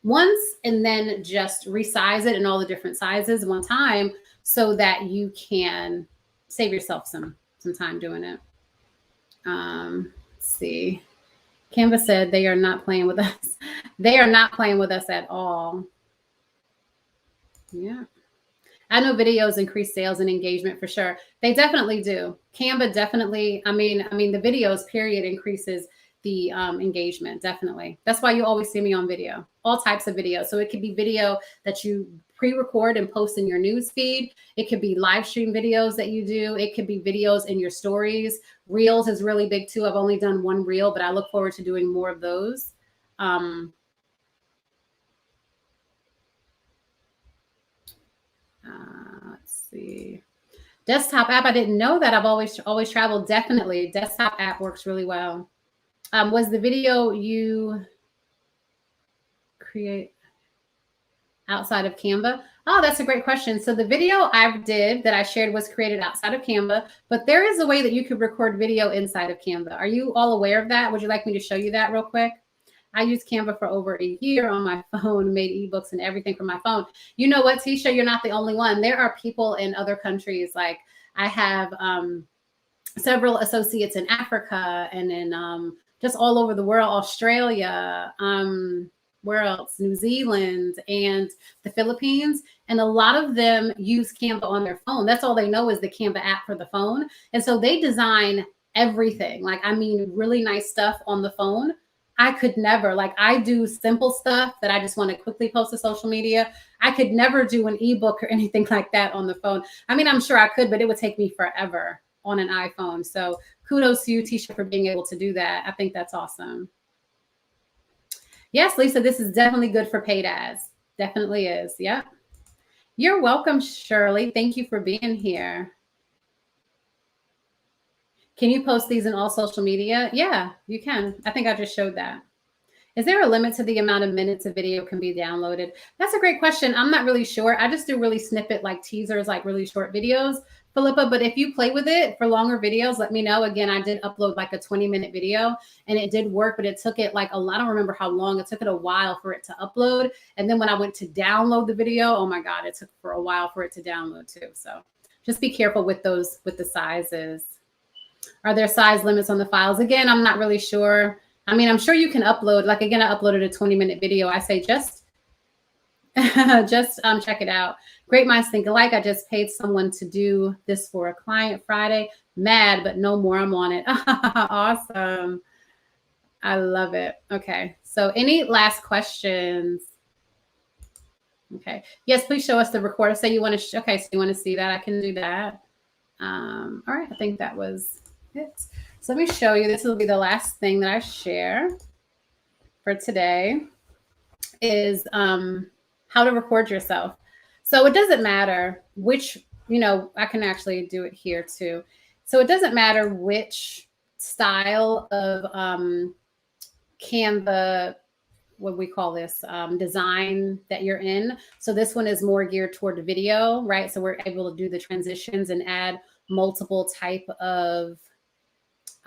once and then just resize it in all the different sizes one time so that you can save yourself some time doing it. Let's see. Canva said they are not playing with us. They are not playing with us at all. Yeah. I know videos increase sales and engagement for sure. They definitely do. Canva definitely, I mean, the videos period increases the engagement. Definitely. That's why you always see me on video, all types of video. So it could be video that you pre-record and post in your news feed. It could be live stream videos that you do. It could be videos in your stories. Reels is really big too. I've only done one reel, but I look forward to doing more of those. Let's see. Desktop app. I didn't know that. I've always traveled. Definitely. Desktop app works really well. Was the video you create outside of Canva? Oh, that's a great question. So the video I did that I shared was created outside of Canva, but there is a way that you could record video inside of Canva. Are you all aware of that? Would you like me to show you that real quick? I used Canva for over a year on my phone, made ebooks and everything from my phone. You know what, Tisha, you're not the only one. There are people in other countries. Like I have several associates in Africa and in just all over the world, Australia, where else? New Zealand and the Philippines. And a lot of them use Canva on their phone. That's all they know is the Canva app for the phone. And so they design everything. Like, I mean, really nice stuff on the phone. I could never, like I do simple stuff that I just want to quickly post to social media. I could never do an ebook or anything like that on the phone. I mean, I'm sure I could, but it would take me forever on an iPhone. So kudos to you, Tisha, for being able to do that. I think that's awesome. Yes, Lisa, this is definitely good for paid ads. Definitely is. Yep. You're welcome, Shirley. Thank you for being here. Can you post these in all social media? Yeah, you can. I think I just showed that. Is there a limit to the amount of minutes a video can be downloaded? That's a great question. I'm not really sure. I just do really snippet like teasers, like really short videos, Philippa. But if you play with it for longer videos, let me know. Again, I did upload like a 20-minute video and it did work, but it took it like I don't remember how long. It took it a while for it to upload. And then when I went to download the video, oh my God, it took for a while for it to download too. So just be careful with those, with the sizes. Are there size limits on the files? Again, I'm not really sure. I mean, I'm sure you can upload, like, again, I uploaded a 20-minute video. I say just check it out. Great minds think alike. I just paid someone to do this for a client Friday. Mad, but no more. I'm on it. Awesome. I love it. Okay. So any last questions? Okay. Yes, please show us the recorder. Say you want to, okay, so you want to see that. I can do that. All right. I think that was it. So let me show you. This will be the last thing that I share for today is how to record yourself. So it doesn't matter which, I can actually do it here too. So it doesn't matter which style of Canva, what we call this, design that you're in. So this one is more geared toward video, right? So we're able to do the transitions and add multiple type of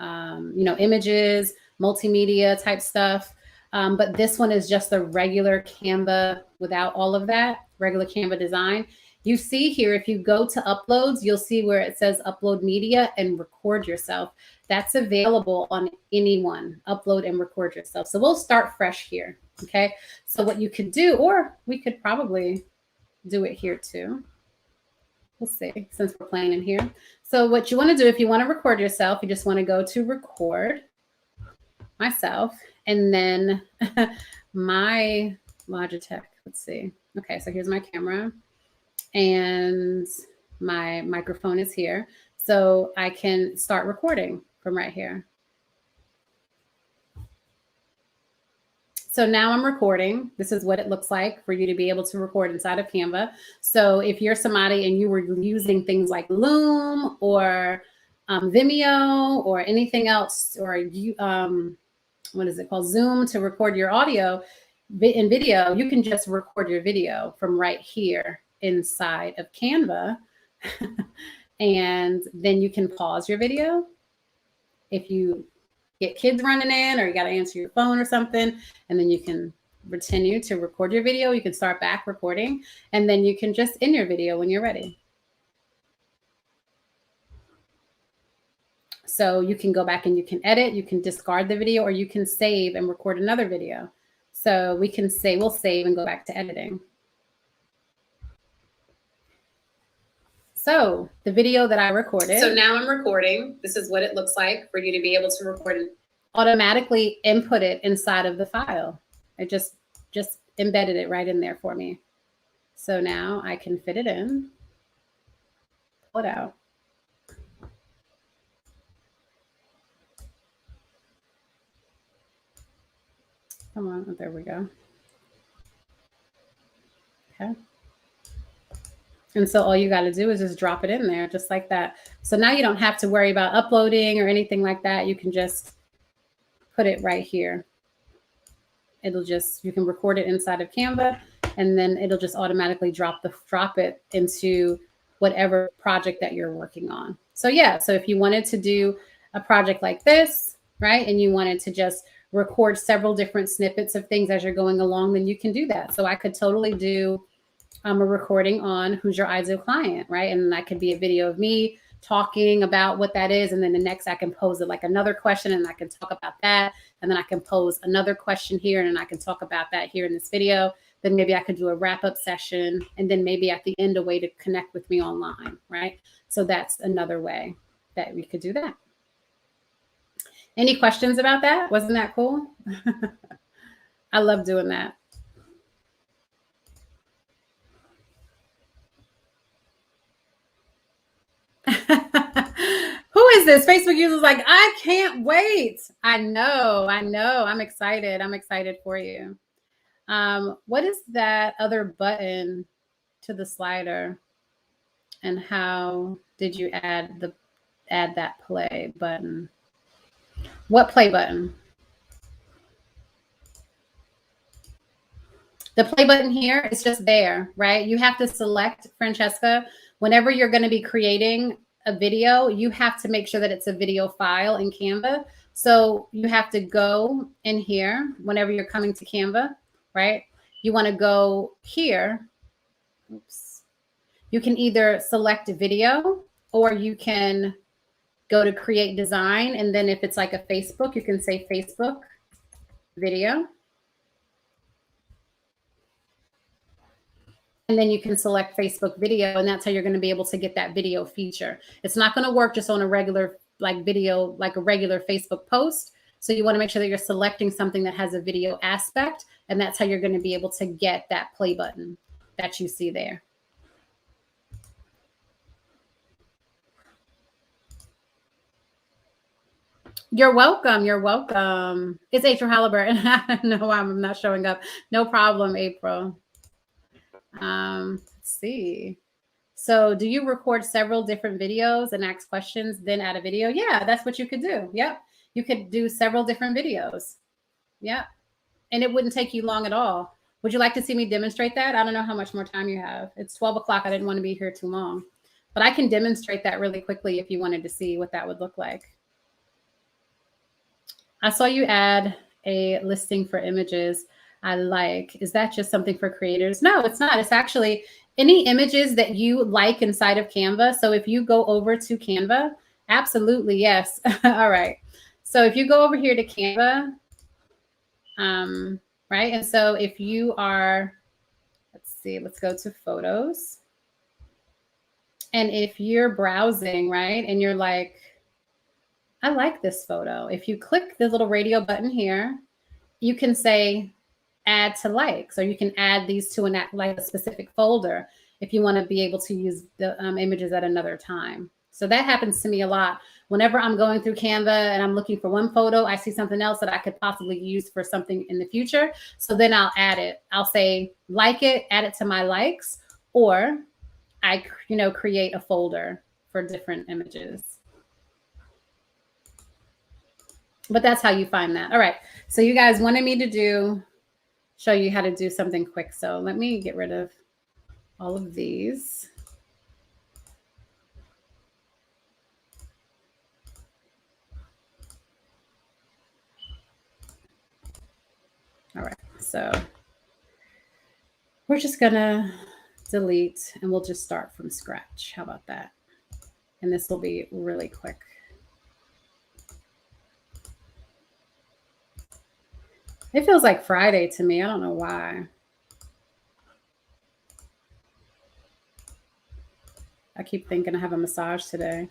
images, multimedia type stuff. But this one is just the regular Canva without all of that, regular Canva design. You see here, if you go to uploads, you'll see where it says upload media and record yourself. That's available on anyone, upload and record yourself. So we'll start fresh here. Okay. So what you could do, or we could probably do it here too. We'll see, since we're playing in here. So what you want to do, if you want to record yourself, you just want to go to record myself and then my Logitech. Let's see. Okay, so here's my camera and my microphone is here. So I can start recording from right here. So now I'm recording. This is what it looks like for you to be able to record inside of Canva. So if you're somebody and you were using things like Loom or Vimeo or anything else, or you, what is it called? Zoom to record your audio in video, you can just record your video from right here inside of Canva. And then you can pause your video. If you get kids running in or you got to answer your phone or something, and then you can continue to record your video. You can start back recording and then you can just end your video when you're ready. So you can go back and you can edit, you can discard the video, or you can save and record another video. So we can say, we'll save and go back to editing. So the video that I recorded. So now I'm recording. This is what it looks like for you to be able to record automatically input it inside of the file. It just embedded it right in there for me. So now I can fit it in, pull it out. Come on, there we go. Okay. And so all you got to do is just drop it in there just like that. So now you don't have to worry about uploading or anything like that. You can just put it right here. It'll just, you can record it inside of Canva, and then it'll just automatically drop it into whatever project that you're working on. So yeah, so if you wanted to do a project like this, right, and you wanted to just record several different snippets of things as you're going along, then you can do that. So I could totally do a recording on who's your ideal client, right? And that could be a video of me talking about what that is. And then the next I can pose it like another question, and I can talk about that. And then I can pose another question here, and I can talk about that here in this video. Then maybe I could do a wrap-up session, and then maybe at the end a way to connect with me online, right? So that's another way that we could do that. Any questions about that? Wasn't that cool? I love doing that. Who is this? Facebook user's like, I can't wait. I know. I'm excited. I'm excited for you. What is that other button to the slider? And how did you add that play button? What play button? The play button here is just there, right? You have to select, Francesca, whenever you're going to be creating a video, you have to make sure that it's a video file in Canva. So you have to go in here whenever you're coming to Canva, right? You want to go here. Oops. You can either select a video, or you can go to create design. And then if it's like a Facebook, you can say Facebook video. And then you can select Facebook video, and that's how you're going to be able to get that video feature. It's not going to work just on a regular video, like a regular Facebook post. So you want to make sure that you're selecting something that has a video aspect, and that's how you're going to be able to get that play button that you see there. You're welcome. You're welcome. It's April Halliburton. I don't know why I'm not showing up. No problem, April. Let's see. So do you record several different videos and ask questions, then add a video? Yeah, that's what you could do. Yep. You could do several different videos. Yep. And it wouldn't take you long at all. Would you like to see me demonstrate that? I don't know how much more time you have. It's 12 o'clock. I didn't want to be here too long. But I can demonstrate that really quickly if you wanted to see what that would look like. I saw you add a listing for images I like. Is that just something for creators? No, it's not. It's actually any images that you like inside of Canva. So if you go over to Canva, absolutely, yes. All right. So if you go over here to Canva, right? And so if you are, let's see, let's go to photos. And if you're browsing, right, and you're like, I like this photo. If you click the little radio button here, you can say add to likes, or you can add these to like a specific folder if you want to be able to use the images at another time. So that happens to me a lot. Whenever I'm going through Canva and I'm looking for one photo, I see something else that I could possibly use for something in the future. So then I'll add it. I'll say like it, add it to my likes, or I, create a folder for different images. But that's how you find that. All right. So you guys wanted me to show you how to do something quick. So let me get rid of all of these. All right. So we're just going to delete, and we'll just start from scratch. How about that? And this will be really quick. It feels like Friday to me. I don't know why. I keep thinking I have a massage today,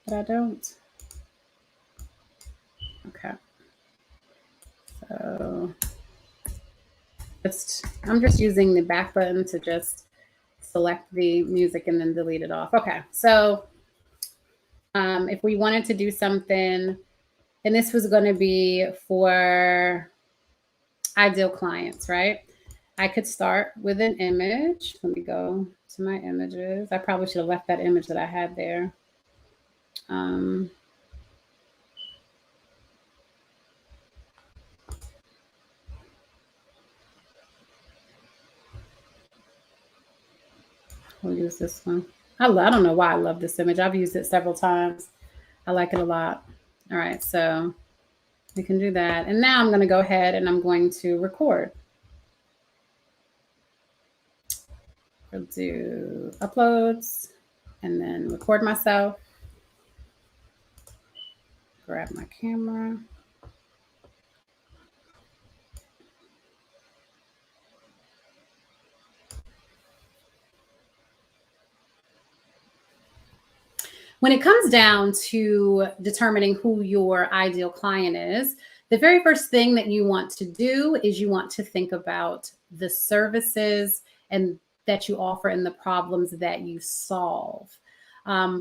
but I don't. Okay. So I'm just using the back button to just select the music and then delete it off. Okay, so if we wanted to do something, and this was going to be for ideal clients, right? I could start with an image. Let me go to my images. I probably should have left that image that I had there. We'll use this one. I don't know why I love this image. I've used it several times. I like it a lot. All right, so we can do that. And now I'm going to go ahead and I'm going to record. We'll do uploads and then record myself. Grab my camera. When it comes down to determining who your ideal client is, the very first thing that you want to do is you want to think about the services and that you offer and the problems that you solve.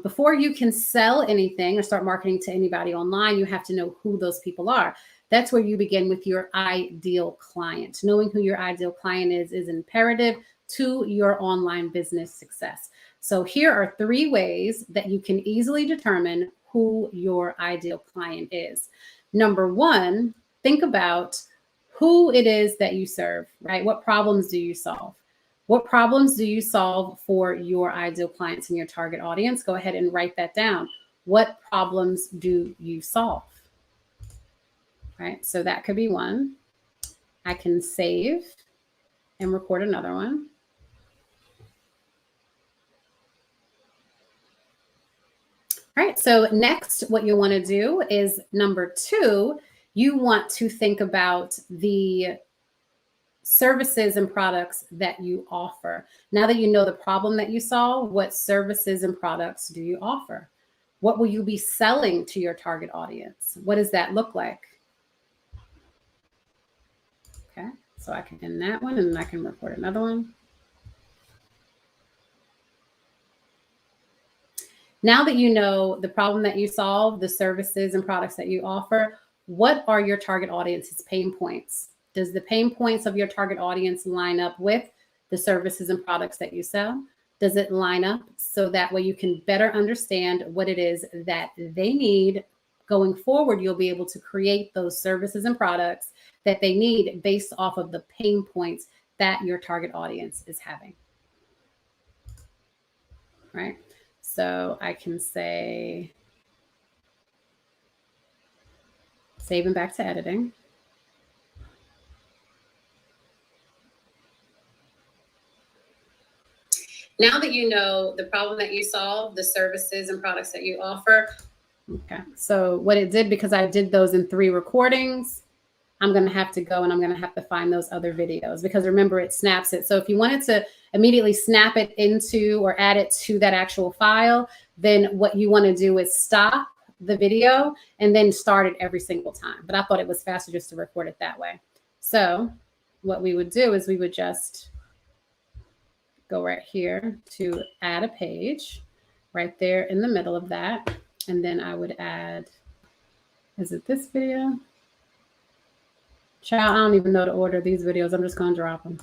Before you can sell anything or start marketing to anybody online, you have to know who those people are. That's where you begin with your ideal client. Knowing who your ideal client is imperative to your online business success. So here are 3 ways that you can easily determine who your ideal client is. Number 1, think about who it is that you serve, right? What problems do you solve? What problems do you solve for your ideal clients and your target audience? Go ahead and write that down. What problems do you solve? Right? So that could be one. I can save and record another one. All right, so next, what you want to do is number 2, you want to think about the services and products that you offer. Now that you know the problem that you solve, what services and products do you offer? What will you be selling to your target audience? What does that look like? Okay, so I can end that one and I can record another one. Now that you know the problem that you solve, the services and products that you offer, what are your target audience's pain points? Does the pain points of your target audience line up with the services and products that you sell? Does it line up so that way you can better understand what it is that they need? Going forward, you'll be able to create those services and products that they need based off of the pain points that your target audience is having. Right? So I can say, save and back to editing. Now that you know the problem that you solve, the services and products that you offer. Okay, so what it did, because I did those in 3 recordings, I'm going to have to go and I'm going to have to find those other videos, because remember, it snaps it. So if you wanted to immediately snap it into or add it to that actual file, then what you want to do is stop the video and then start it every single time. But I thought it was faster just to record it that way. So what we would do is we would just go right here to add a page right there in the middle of that. And then I would add, is it this video? Child, I don't even know the order of these videos. I'm just going to drop them.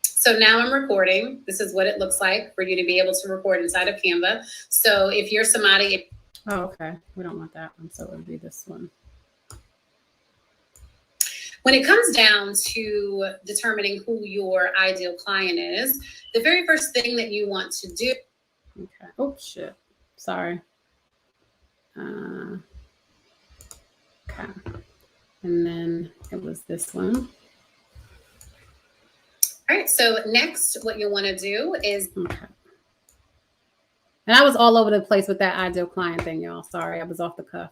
So now I'm recording. This is what it looks like for you to be able to record inside of Canva. So if you're somebody... Oh, okay. We don't want that one. So it would be this one. When it comes down to determining who your ideal client is, the very first thing that you want to do... Okay. Oh, shit. Sorry. Okay. And then it was this one. All right, so next, what you'll want to do is... Okay. And I was all over the place with that ideal client thing, y'all. Sorry, I was off the cuff.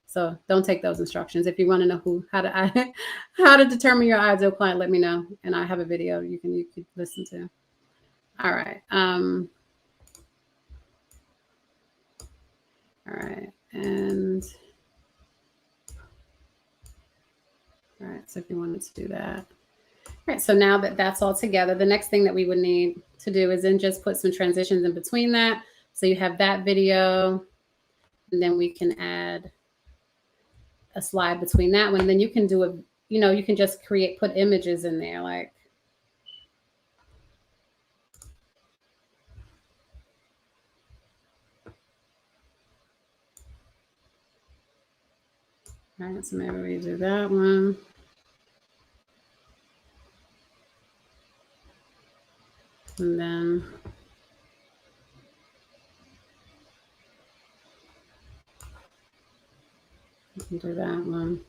So don't take those instructions. If you want to know how to determine your ideal client, let me know. And I have a video you can listen to. All right. All right. And... So if you wanted to do that. All right, so now that that's all together, the next thing that we would need to do is then just put some transitions in between that. So you have that video, and then we can add a slide between that one. And then you can do a, you can just put images in there, like, all right, so maybe we do that one. And then you can do that one.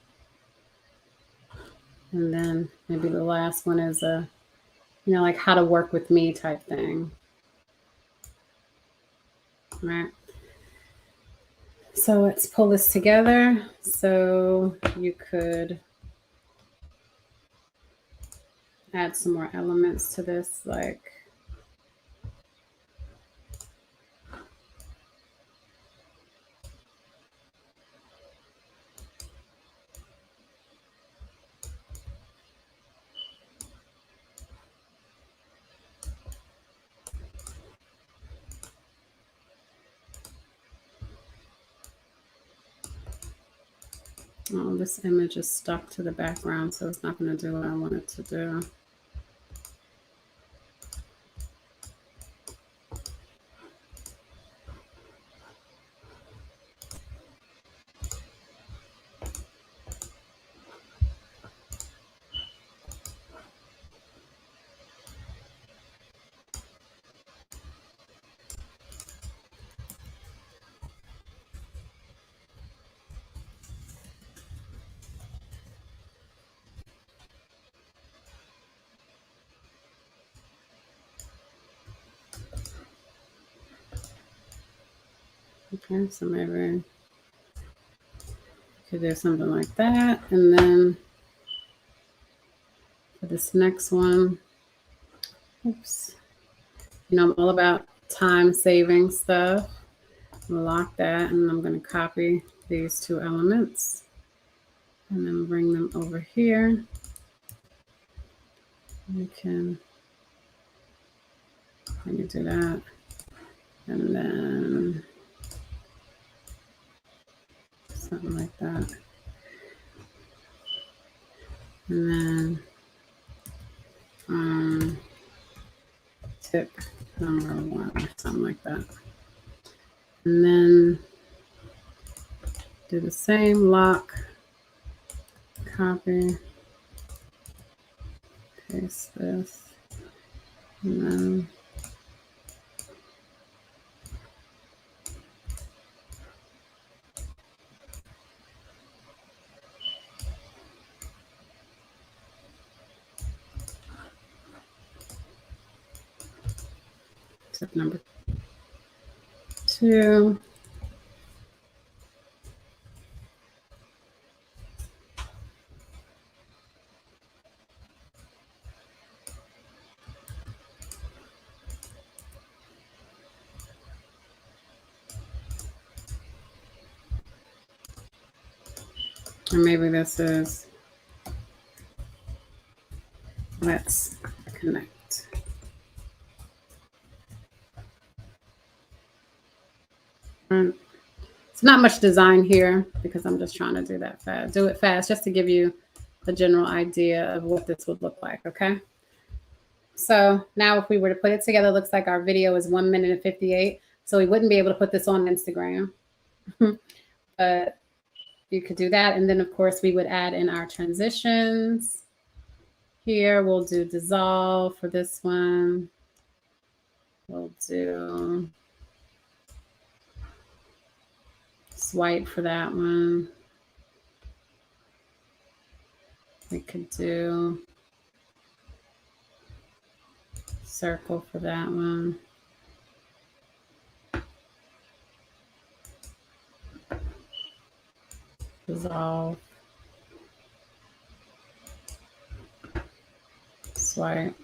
And then maybe the last one is a, like how to work with me type thing. All right. So let's pull this together. So you could add some more elements to this, like oh, this image is stuck to the background, so it's not going to do what I want it to do. Okay, so maybe you could do something like that. And then for this next one, oops, I'm all about time saving stuff. Lock that, and I'm going to copy these two elements and then bring them over here. We can maybe do that, and then something like that, and then tip number 1 or something like that, and then do the same, lock, copy, paste this, and then tip number 2. Or maybe this is let's connect. It's not much design here because I'm just trying to do it fast just to give you a general idea of what this would look like, okay? So now if we were to put it together, it looks like our video is 1 minute and 58. So we wouldn't be able to put this on Instagram. But you could do that. And then, of course, we would add in our transitions. Here, we'll do dissolve for this one. We'll do swipe for that one. We could do circle for that one. Dissolve. Swipe.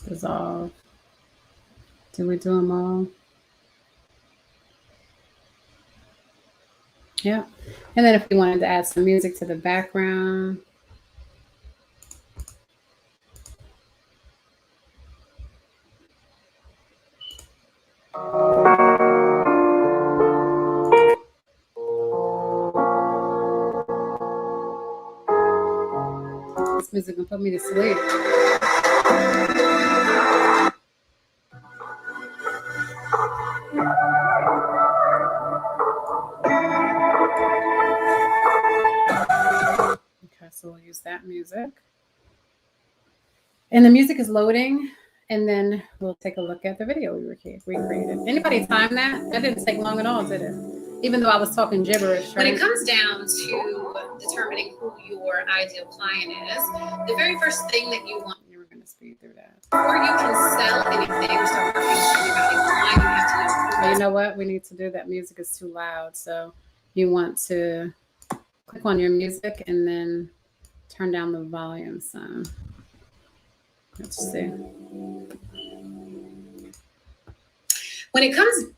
Dissolve. Did we do them all? Yeah. And then if you wanted to add some music to the background. This music will put me to sleep. Okay, so we'll use that music. And the music is loading, and then we'll take a look at the video we recreated. Anybody time that? That didn't take long at all, did it? Even though I was talking gibberish. Right? When it comes down to determining who your ideal client is, the very first thing that you want. You were going to speed through that. Before you can sell anything or start working with anybody online, you have to know. You know what? We need to do that. Music is too loud. So you want to click on your music and then turn down the volume some. Let's see. When it comes to who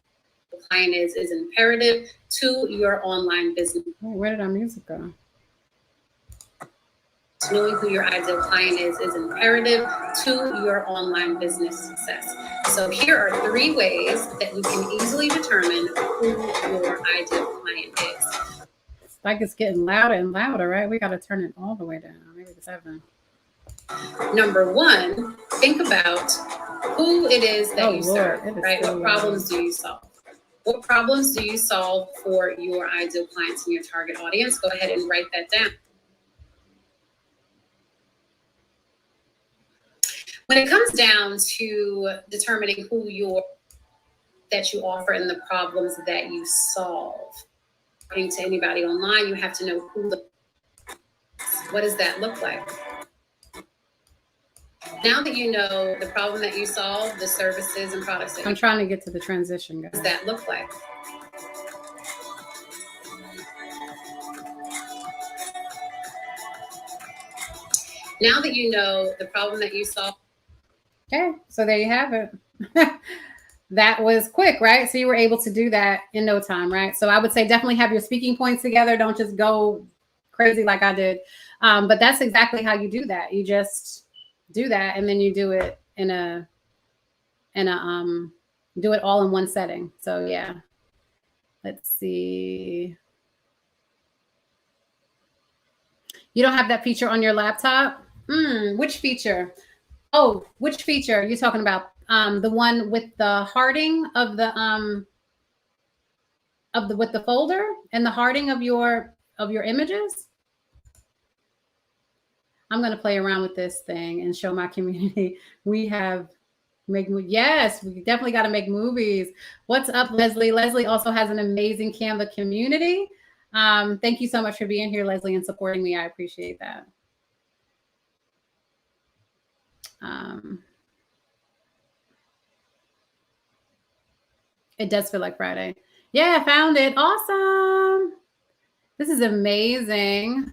the client is imperative to your online business. Oh, where did our music go? Knowing who your ideal client is imperative to your online business success. So here are 3 ways that you can easily determine who your ideal client is. It's like it's getting louder and louder, right? We got to turn it all the way down, maybe to 7. Number 1, think about who it is that you serve, right? What problems do you solve? What problems do you solve for your ideal clients and your target audience? Go ahead and write that down. When it comes down to determining who that you offer and the problems that you solve, talking to anybody online, you have to know what does that look like? Now that you know the problem that you solve, the services and products that I'm trying to get to the transition, guys. What does that look like? Now that you know the problem that you solve. Okay, so there you have it. That was quick, right? So you were able to do that in no time, right? So I would say definitely have your speaking points together. Don't just go crazy like I did. But that's exactly how you do that. You just do that, and then you do it do it all in one setting. So yeah, let's see. You don't have that feature on your laptop? Which feature? Oh, which feature are you talking about? The one with the hearting of the with the folder and the hearting of your images? I'm going to play around with this thing and show my community. We have yes, we definitely got to make movies. What's up, Leslie? Leslie also has an amazing Canva community. Thank you so much for being here, Leslie, and supporting me. I appreciate that. It does feel like Friday. Yeah, I found it. Awesome. This is amazing.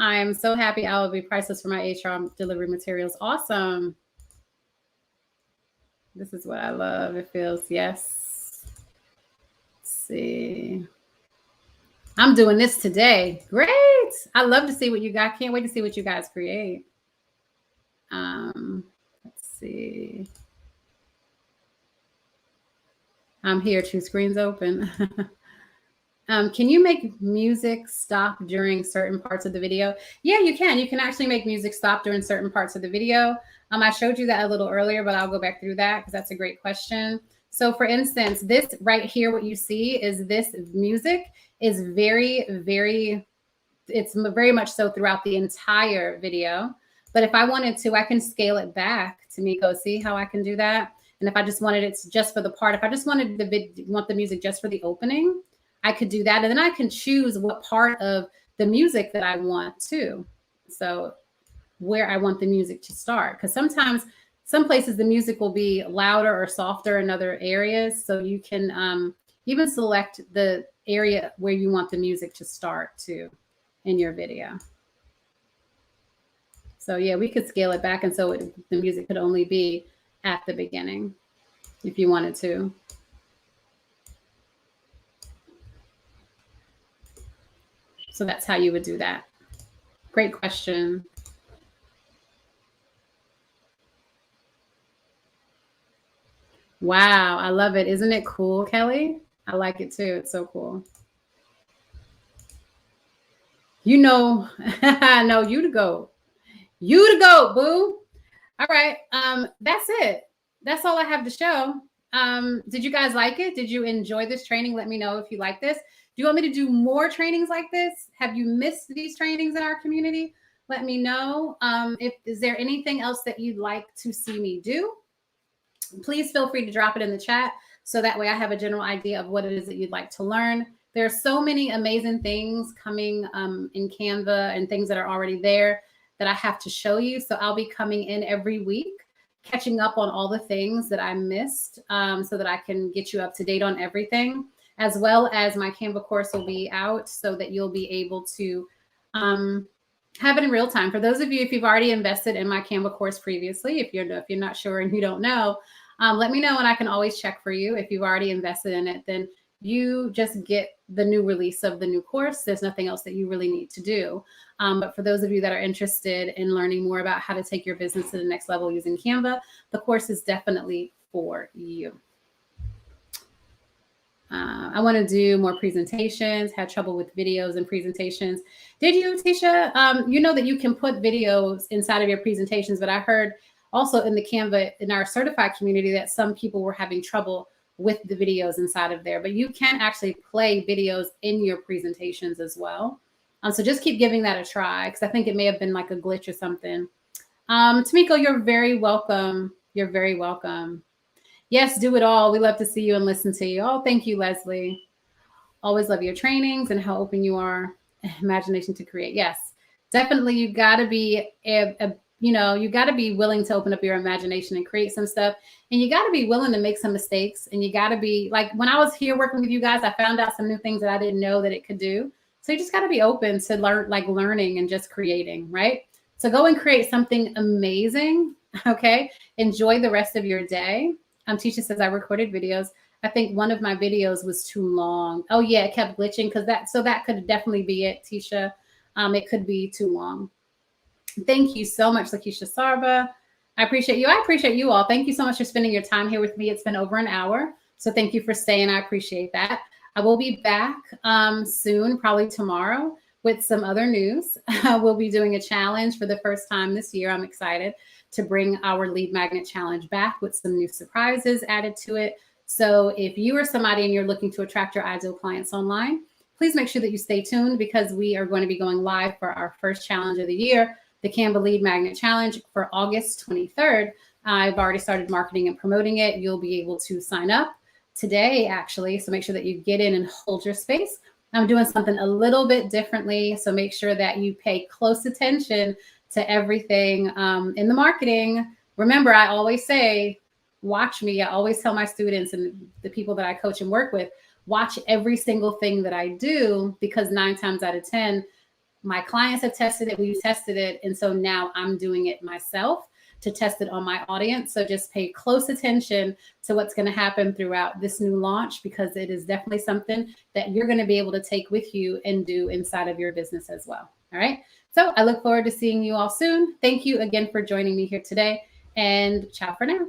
I am so happy. I will be priceless for my HR delivery materials. Awesome. This is what I love. It feels, yes. Let's see. I'm doing this today. Great. I love to see what you got. Can't wait to see what you guys create. Let's see. I'm here, 2 screens open. Can you make music stop during certain parts of the video? Yeah, you can. You can actually make music stop during certain parts of the video. I showed you that a little earlier, but I'll go back through that because that's a great question. So for instance, this right here, what you see is this music is it's very much so throughout the entire video. But if I wanted to, I can scale it back. Tamiko, see how I can do that? And if I just wanted it just for the part, if I just wanted the music just for the opening, I could do that. And then I can choose what part of the music that I want to. So where I want the music to start. Because sometimes some places the music will be louder or softer in other areas. So you can even select the area where you want the music to start to in your video. So yeah, we could scale it back. And so the music could only be at the beginning if you wanted to. So that's how you would do that. Great question. Wow, I love it. Isn't it cool, Kelly? I like it too. It's so cool. You know, no, you to go. You to go, boo. All right. That's it. That's all I have to show. Did you guys like it? Did you enjoy this training? Let me know if you like this. Do you want me to do more trainings like this? Have you missed these trainings in our community? Let me know. Is there anything else that you'd like to see me do? Please feel free to drop it in the chat so that way I have a general idea of what it is that you'd like to learn. There are so many amazing things coming in Canva and things that are already there that I have to show you. So I'll be coming in every week, catching up on all the things that I missed so that I can get you up to date on everything, as well as my Canva course will be out so that you'll be able to have it in real time. For those of you, if you've already invested in my Canva course previously, if you're not sure and you don't know, let me know and I can always check for you. If you've already invested in it, then you just get the new release of the new course. There's nothing else that you really need to do. But for those of you that are interested in learning more about how to take your business to the next level using Canva, the course is definitely for you. I want to do more presentations, had trouble with videos and presentations. Did you, Tisha? You know that you can put videos inside of your presentations, but I heard also in the Canva, in our certified community, that some people were having trouble with the videos inside of there, but you can actually play videos in your presentations as well. So just keep giving that a try because I think it may have been like a glitch or something. Tamiko, you're very welcome. You're very welcome. Yes, do it all. We love to see you and listen to you. Oh, thank you, Leslie. Always love your trainings and how open you are. Imagination to create. Yes, definitely. You got to be you got to be willing to open up your imagination and create some stuff. And you got to be willing to make some mistakes. And you got to be like, when I was here working with you guys, I found out some new things that I didn't know that it could do. So you just got to be open to learning and just creating, right? So go and create something amazing. Okay. Enjoy the rest of your day. Tisha says I recorded videos. I think one of my videos was too long. Oh yeah, it kept glitching so that could definitely be it, Tisha. It could be too long. Thank you so much, Lakeisha Sarba. I appreciate you. I appreciate you all. Thank you so much for spending your time here with me. It's been over an hour. So thank you for staying. I appreciate that. I will be back soon, probably tomorrow, with some other news. We'll be doing a challenge for the first time this year. I'm excited to bring our Lead Magnet Challenge back with some new surprises added to it. So if you are somebody and you're looking to attract your ideal clients online, please make sure that you stay tuned because we are going to be going live for our first challenge of the year, the Canva Lead Magnet Challenge, for August 23rd. I've already started marketing and promoting it. You'll be able to sign up today, actually. So make sure that you get in and hold your space. I'm doing something a little bit differently. So make sure that you pay close attention to everything in the marketing. Remember, I always say, watch me. I always tell my students and the people that I coach and work with, watch every single thing that I do, because 9 times out of 10, my clients have tested it, we've tested it. And so now I'm doing it myself to test it on my audience. So just pay close attention to what's going to happen throughout this new launch, because it is definitely something that you're going to be able to take with you and do inside of your business as well. All right. So I look forward to seeing you all soon. Thank you again for joining me here today, and ciao for now.